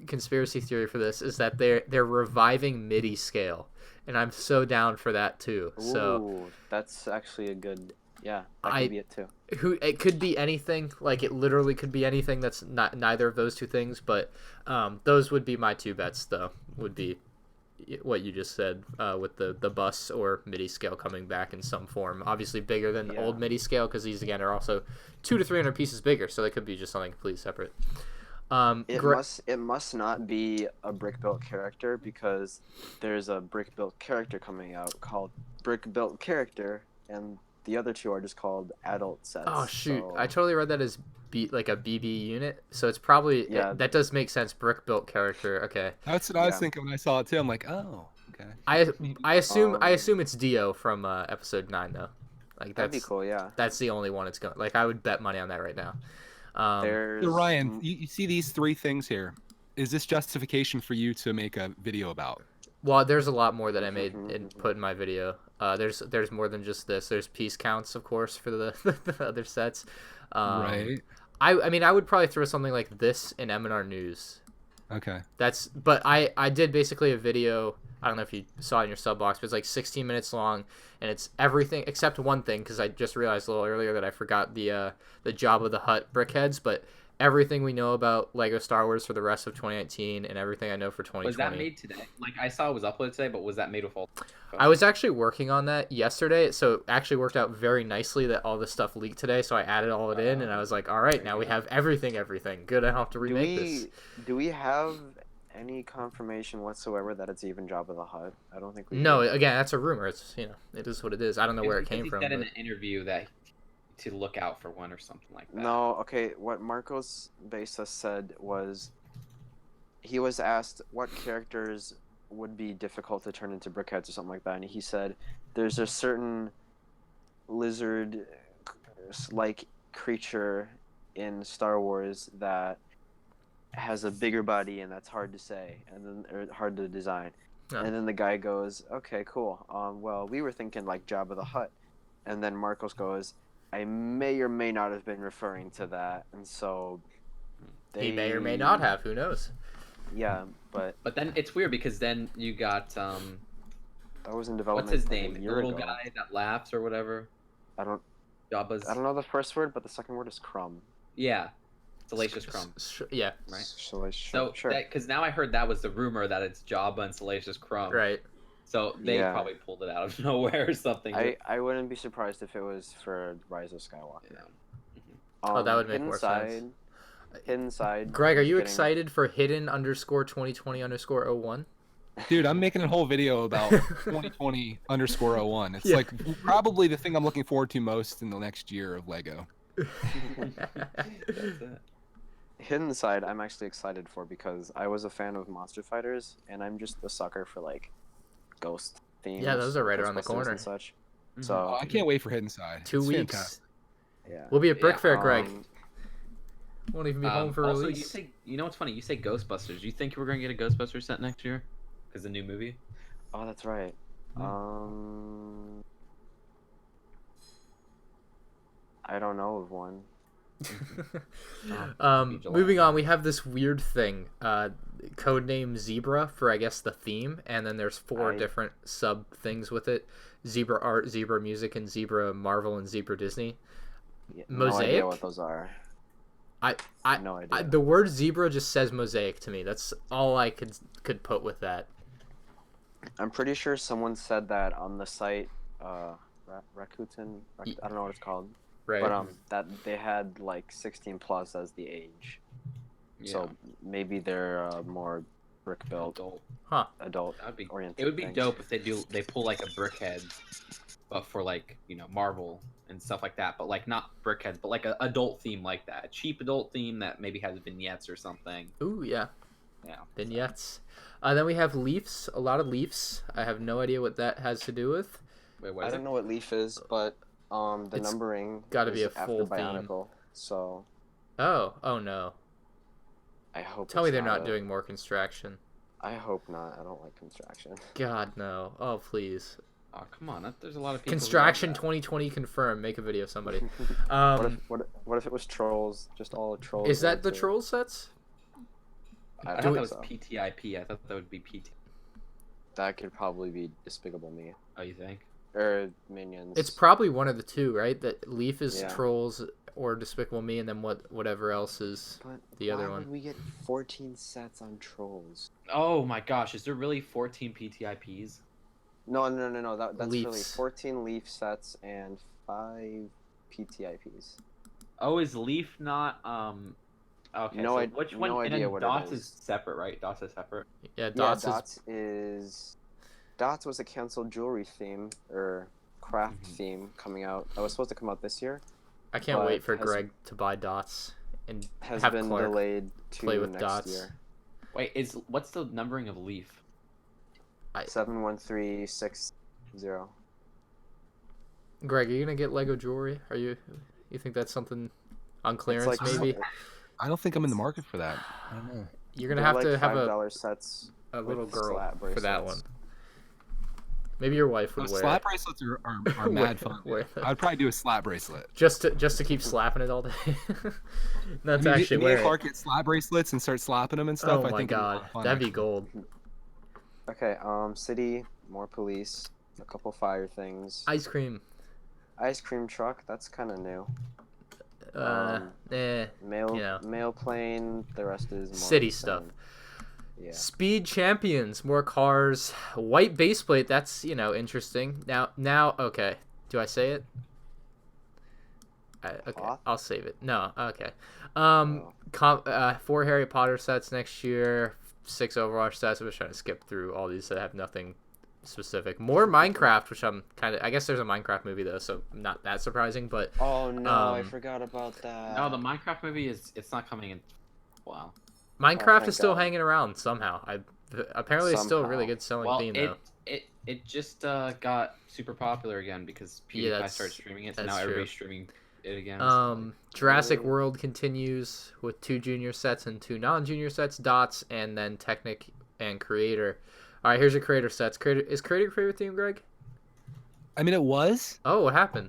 conspiracy theory for this is that they're reviving MIDI scale, and I'm so down for that too. So Ooh, that's actually a good. Yeah, that I- could be it too. it could be anything. Like it literally could be anything that's not neither of those two things. But those would be my two bets, though. Would be what you just said with the bus or MIDI scale coming back in some form. Obviously bigger than the Yeah. old MIDI scale because these again are also 200 to 300 pieces bigger. So they could be just something completely separate. It must not be a brick built character because there's a brick built character coming out called Brick Built Character, and the other two are just called adult sets. Oh shoot! so- I totally read that as like a BB unit. So it's probably Yeah. that does make sense. Brick built character. Okay. That's what I was Yeah. thinking when I saw it too. I'm like, oh, okay. I assume Um, it's Dio from episode 9 though. Like That'd be that's cool. Yeah. that's the only one it's going. Like I would bet money on that right now. There's So Ryan, you see these three things here. Is this justification for you to make a video about? Well, there's a lot more that I made and put in my video. There's more than just this. There's piece counts, of course, for the, the other sets. Right. I mean, I would probably throw something like this in M&R News. Okay. But I did basically a video. I don't know if you saw it in your sub box, but it's like 16 minutes long, and it's everything except one thing, because I just realized a little earlier that I forgot the Jabba the Hutt brickheads, but everything we know about Lego Star Wars for the rest of 2019 and everything I know for 2020. Was that made today? Like, I saw it was uploaded today, but was that made with all? I was actually working on that yesterday, so it actually worked out very nicely that all this stuff leaked today, so I added all it in, and I was like, all right, now we have everything. Good, I don't have to remake this. Do we have any confirmation whatsoever that it's even Jabba the Hutt? I don't think we No, do. again, that's a rumor. It's, it is what it is. I don't know where it came He from. said in But... an interview that to look out for one or something like that. No, okay, what Marcos Besa said was he was asked what characters would be difficult to turn into brickheads or something like that, and he said there's a certain lizard-like creature in Star Wars that has a bigger body and that's hard to say or hard to design. Oh. And then the guy goes, okay, cool. Well, we were thinking like Jabba the Hutt. And then Marcos goes, I may or may not have been referring to that, and so He may or may not have. Who knows? Yeah, but then it's weird because then you got that was in development. what's his like name? a The year little ago. guy that laughs or whatever. I don't Jabba's. know the first word, but the second word is crumb. Yeah, Salacious Crumb. Yeah. Right. So So because now I heard that was the rumor that it's Jabba and Salacious Crumb. Right. So they Yeah. probably pulled it out of nowhere or something. I wouldn't be surprised if it was for Rise of Skywalker. Yeah. Oh, that would make Hidden more Side, sense. Hidden Side. Greg, are you getting- excited for hidden_2020_01? Dude, I'm making a whole video about 2020_01. It's Yeah. like probably the thing I'm looking forward to most in the next year of Lego. That's it. Hidden Side, I'm actually excited for because I was a fan of Monster Fighters, and I'm just a sucker for like ghost themes. Yeah, those are right around the Ghostbusters corner. and such. Mhm. So Oh, I can't wait for Hidden Side. 2 It's weeks. fantastic. yeah. We'll be at Brick Yeah, Fair, Greg. Won't even be Um, home for also, release. you know what's funny? You say Ghostbusters. You think we're gonna get a Ghostbusters set next year? Because the new movie. Oh, that's right. I don't know of one. Moving on, we have this weird thing, codename Zebra for I guess the theme, and then there's 4 different sub things with it: Zebra Art, Zebra Music, and Zebra Marvel and Zebra Disney. Yeah, Mosaic? No idea what those are. I No idea. the word zebra just says mosaic to me. That's all I could put with that. I'm pretty sure someone said that on the site. Rakuten. I don't know what it's called. Right. But that they had like 16 plus as the age. Yeah. So maybe they're more brick built adult That'd be. oriented. It would be things. dope if they pull like a Brickhead, but for like Marvel and stuff like that. But like not Brickhead, but like a adult theme like that, a cheap adult theme that maybe has vignettes or something. Ooh, yeah. Yeah. Vignettes. Then we have leafs. A lot of leafs. I have no idea what that has to do with. Wait, what I is don't it? know what leaf is, but the It's numbering gotta be is a full after theme. Bionicle. So Oh no. I hope. Tell me it's they're not a- doing more construction. I hope not. I don't like construction. God no. Oh please. Oh come on, there's a lot of people. who love Construction that. 2020 confirmed. Make a video, somebody. What if it was trolls? Just all trolls. Is that the into- troll sets? I I thought think that was so. PTIP. I thought that would be PT. That could probably be Despicable Me Oh, you think? or Minions. It's probably one of the two, right? That Leaf is Yeah. Trolls or Despicable Me, and then whatever else is But the other why one. would we get 14 sets on trolls? Oh my gosh, is there really 14 PTIPs? No. That's really Leafs. 14 leaf sets and 5 PTIPs. Oh, is Leaf not Okay, No so I- which no one? And idea then what it Dots is. is separate, right? Dots is separate. Yeah, Yeah, Dots is Dots was a canceled jewelry theme or craft Mhm. theme coming out. That was supposed to come out this year. I can't but wait for has- Greg to buy Dots and Has have been Clark delayed to play with next Dots. year. Wait, what's the numbering of Leaf? 71360. Greg, are you gonna get Lego jewelry? You think that's something on clearance maybe? I don't think I'm in the market for that. I don't know. You're gonna They're have like to have $5 sets. a little with girl slat for that one. bracelets. Maybe your wife No, would wear slap it. bracelets are mad fun. Wear them. I'd probably do a slap bracelet. Just to keep slapping it all day. Not to I mean, actually me wear and it. Clark get slap bracelets and start slapping them and stuff. Oh I my think it'd be a lot god, of fun, that'd be actually. gold. Okay, city, more police, a couple fire things. Ice cream. Ice cream truck, that's kind of new. Mail Mail you know. mail plane, the rest is more City insane. stuff. Yeah. Speed champions, more cars. White base plate. That's interesting. Now, okay. Do I say it? Okay, Hoth? I'll save it. No, okay. Oh. 4 Harry Potter sets next year. 6 Overwatch sets. I'm just trying to skip through all these that have nothing specific. More Minecraft, which I'm kind of. I guess there's a Minecraft movie though, so not that surprising. But Oh no, I forgot about that. No, the Minecraft movie it's not coming in. Wow. Minecraft thank is still God. hanging around somehow. Apparently it's still a really Somehow. good selling Well, theme though. it just got super popular again because PewDiePie that's- started streaming it, so that's now true. everybody's streaming it again. So, Jurassic Really? World continues with 2 junior sets and 2 non-junior sets, Dots, and then Technic and Creator. All right, here's your Creator sets. Is Creator your favorite theme, Greg? I mean, it was. Oh, what happened?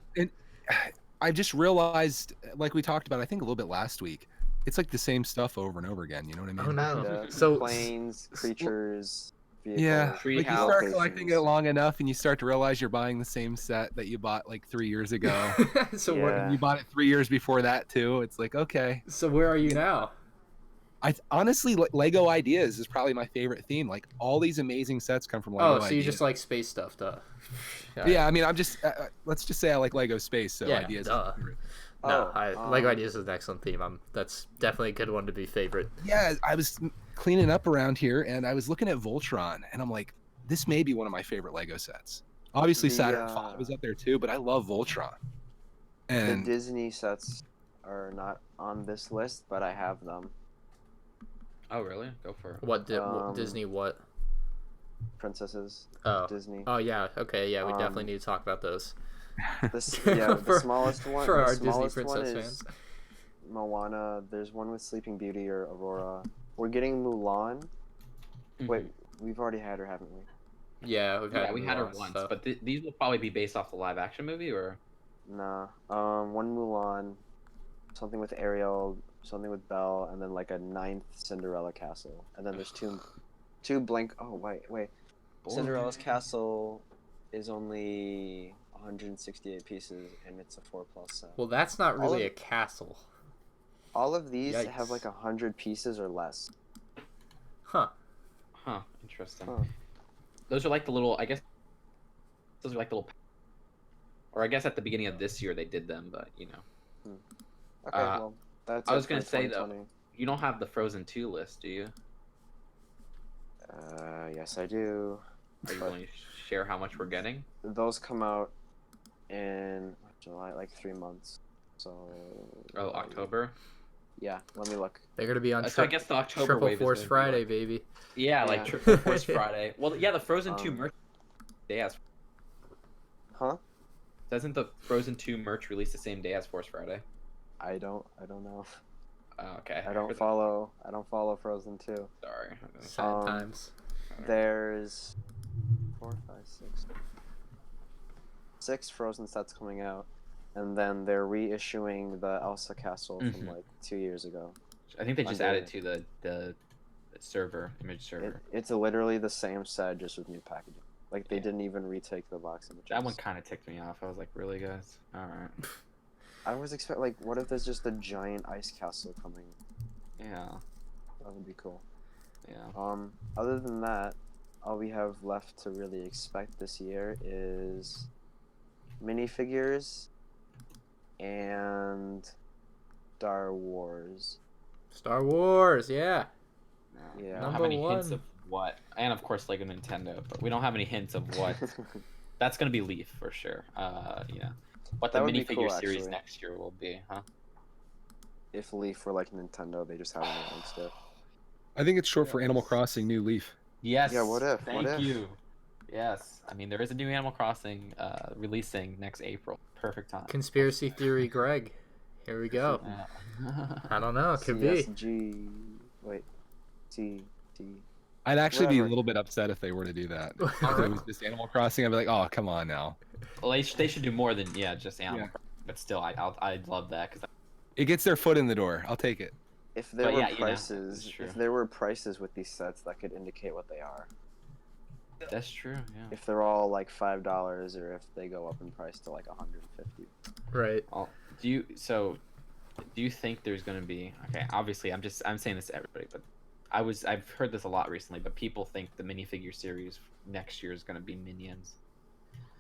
I just realized, like we talked about, I think a little bit last week, it's like the same stuff over and over again. You know what I mean? Oh no. Kinda. So planes, creatures, vehicles. Yeah, Tree like you house. start collecting it locations. long enough, and you start to realize you're buying the same set that you bought like 3 years ago. so Yeah. You bought it 3 years before that too. It's like, okay. so where are you now? I honestly, Lego Ideas is probably my favorite theme. Like all these amazing sets come from Lego Oh, so you Ideas. just like space stuff, duh. Yeah, I mean, I'm just let's just say I like Lego Space, so Yeah, Ideas. duh. Is my favorite. No, Oh, Lego Ideas is an excellent theme. That's definitely a good one to be favorite. Yeah, I was cleaning up around here, and I was looking at Voltron, and I'm like, this may be one of my favorite Lego sets. Obviously, The, Saturn V was up there too, but I love Voltron. The And Disney sets are not on this list, but I have them. oh really? Go for it. What Disney? What? Princesses, Oh. Disney. Oh yeah. Okay. Yeah, we definitely Um, need to talk about those. This, yeah, the For- smallest one. for the our Disney smallest one princess is fans. Moana. There's one with Sleeping Beauty or Aurora. We're getting Mulan. Wait, we've already had her, haven't we? Yeah, we've had Yeah, we had her Mulan once, stuff. but these will probably be based off the live action movie, or Nah. One Mulan, something with Ariel, something with Belle, and then like a 9th Cinderella Castle. And then there's two blank. Oh wait. Cinderella's Castle is only 168 pieces, and it's a 4+ set. Well, that's not All really of- a castle. All of these Yikes. have like 100 pieces or less. Huh. huh? Interesting. Huh. Those are like the little. I guess those are like the little. Or I guess at the beginning of this year they did them, but you know, Okay, well, that's. I it was gonna for say, though, 2020. you don't have the Frozen 2 list, do you? Yes, I do. Are you But- going to share how much we're getting? Those come out in July, like 3 months. So. Oh, October. Yeah, let me look. They're gonna be on So I guess the October Triple wave is Force gonna be Friday, like- baby. Yeah, like Yeah. Triple Force Friday. Well, yeah, the Frozen 2 Um, merch. Day as Huh? doesn't the Frozen 2 merch release the same day as Force Friday? I don't know. Oh, okay. I don't follow Frozen 2. Sorry. Sad Um, times. There's 4, 5, 6. 6 Frozen sets coming out, and then they're reissuing the Elsa Castle from Mhm. like 2 years ago. I think they just Under- added to the server image server. It's literally the same set, just with new packaging. Like they Yeah. didn't even retake the box images. That one kind of ticked me off. I was like, really, guys? All right. I was expect like, what if there's just a giant ice castle coming? Yeah. That would be cool. Yeah. Other than that, all we have left to really expect this year is minifigures and Star Wars. Star Wars, yeah. Yeah. We don't Number have any hints one. of what, and of course Lego Nintendo, but we don't have any hints of what. That's gonna be Leaf for sure. Yeah. What the That would be minifigure cool, series actually. next year will be, huh? If Leaf were like Nintendo, they just haven't announced it. I think it's short for Animal Crossing New Leaf. Yes. Yeah, what if? Thank What if? you. Yes. I mean, there is a new Animal Crossing releasing next April. Perfect time. Conspiracy theory, Greg. Here we go. Yeah. I don't know. It could be. CSG. Wait. T. I'd actually be a Whatever. little bit upset if they were to do that. If it was just Animal Crossing, I'd be like, oh, come on now. Well, they should do more than just Animal Yeah. Crossing, but still, I'd love that because It gets their foot in the door. I'll take it. If there But were yeah, you know, prices, that's true. if there were prices with these sets, that could indicate what they are. that's true. Yeah. If they're all like $5, or if they go up in price to like 150. Right. Well, do you think there's gonna be obviously I'm saying this to everybody, but I've heard this a lot recently, but people think the minifigure series next year is gonna be Minions.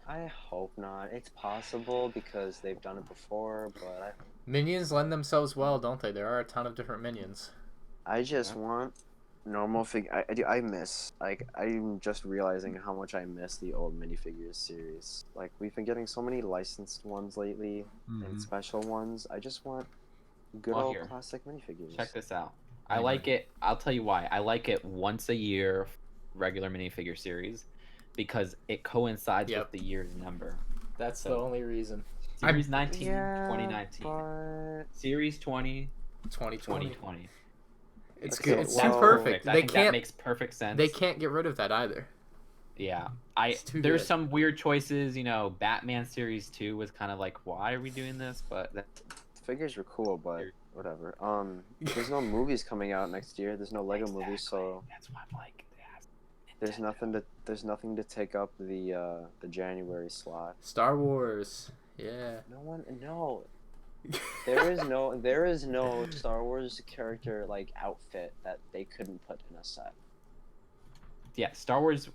I hope not. It's possible because they've done it before, but Minions lend themselves well, don't they? There are a ton of different minions. I just Yeah. want normal I miss, like, I'm just realizing how much I miss the old minifigures series. Like, we've been getting so many licensed ones lately and Mhm. special ones. I just want good Well, old here. classic minifigures. Check this out. I Hang like on. it. I'll tell you why. I like it once a year, regular minifigure series, because it coincides Yep. with the year's number. That's So- the only reason. Series 19, Yeah, 2019. but Series 20, 2020. 2020. It's Okay, good. It's well- too perfect. I They think that can't. makes perfect sense. They can't get rid of that either. Yeah, It's too there's good. some weird choices. Batman Series 2 was kind of like, why are we doing this? But figures were cool, but whatever. There's no movies coming out next year. There's no Lego movies, so that's why I'm like, there's nothing to take up the January slot. Star Wars. Yeah. No. There is no Star Wars character like outfit that they couldn't put in a set. Yeah, Star Wars.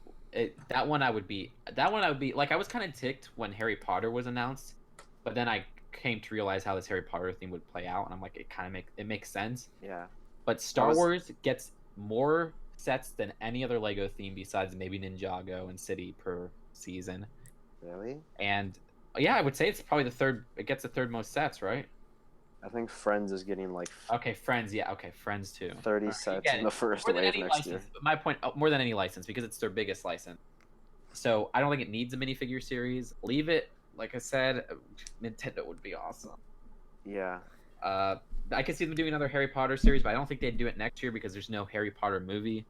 That one I would be like, I was kind of ticked when Harry Potter was announced, but then I came to realize how this Harry Potter theme would play out, and I'm like, it makes sense. Yeah. But Star was- Wars gets more sets than any other Lego theme besides maybe Ninjago and City per season. Really? And yeah, I would say it's probably the third. It gets the third most sets, right? I think Friends is getting like Okay, Friends. Yeah, okay, Friends too. 30 Alright, sets yeah, in the first More than wave any next year. license. My point, more than any license, because it's their biggest license. So I don't think it needs a minifigure series. Leave it, like I said, Nintendo would be awesome. Yeah. I could see them doing another Harry Potter series, but I don't think they'd do it next year because there's no Harry Potter movie.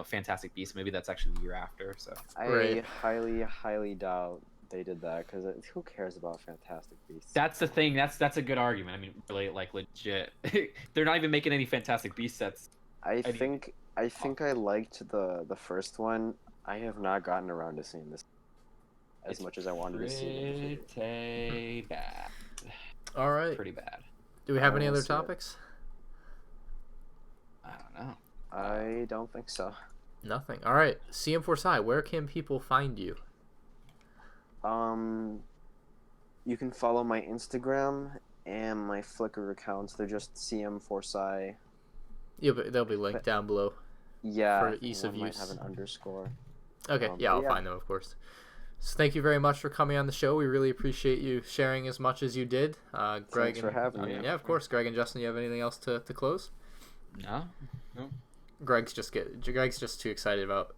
Fantastic Beasts movie that's actually the year after. So I Right. highly doubt they did that because who cares about Fantastic Beasts? that's the thing. That's a good argument. I mean, really, like legit, they're not even making any Fantastic Beast sets. I think I liked the first one. I have not gotten around to seeing this as It's much as I wanted to see it. Pretty bad. All right. Pretty bad. Do we have I any will other see it. topics? I don't know. I don't think so. Nothing. All right. CM4Sci, where can people find you? You can follow my Instagram and my Flickr accounts. They're just CM4Sci. Yeah, but they'll be linked down below. Yeah, For I think ease of one might use. have an underscore. Okay. But Yeah, I'll yeah. find them, of course. So thank you very much for coming on the show. We really appreciate you sharing as much as you did. Greg Thanks for and, having me. Yeah, of course. Greg and Justin, you have anything else to close? No. Greg's just too excited about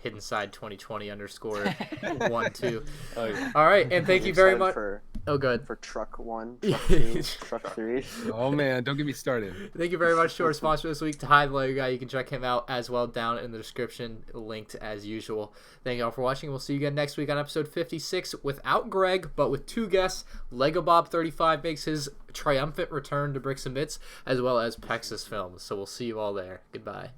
hidden side 2020 underscore 12. Oh, yeah. All right, and thank I'm you very excited much. for Oh, good. for truck 1, truck 2, truck 3. Oh man, don't get me started. Thank you very much to our sponsor this week, Tide Lego Guy. You can check him out as well down in the description, linked as usual. Thank you all for watching. We'll see you again next week on episode 56 without Greg, but with two guests. Lego Bob 35 makes his triumphant return to Bricks and Bits, as well as Pexas Films. So we'll see you all there. Goodbye.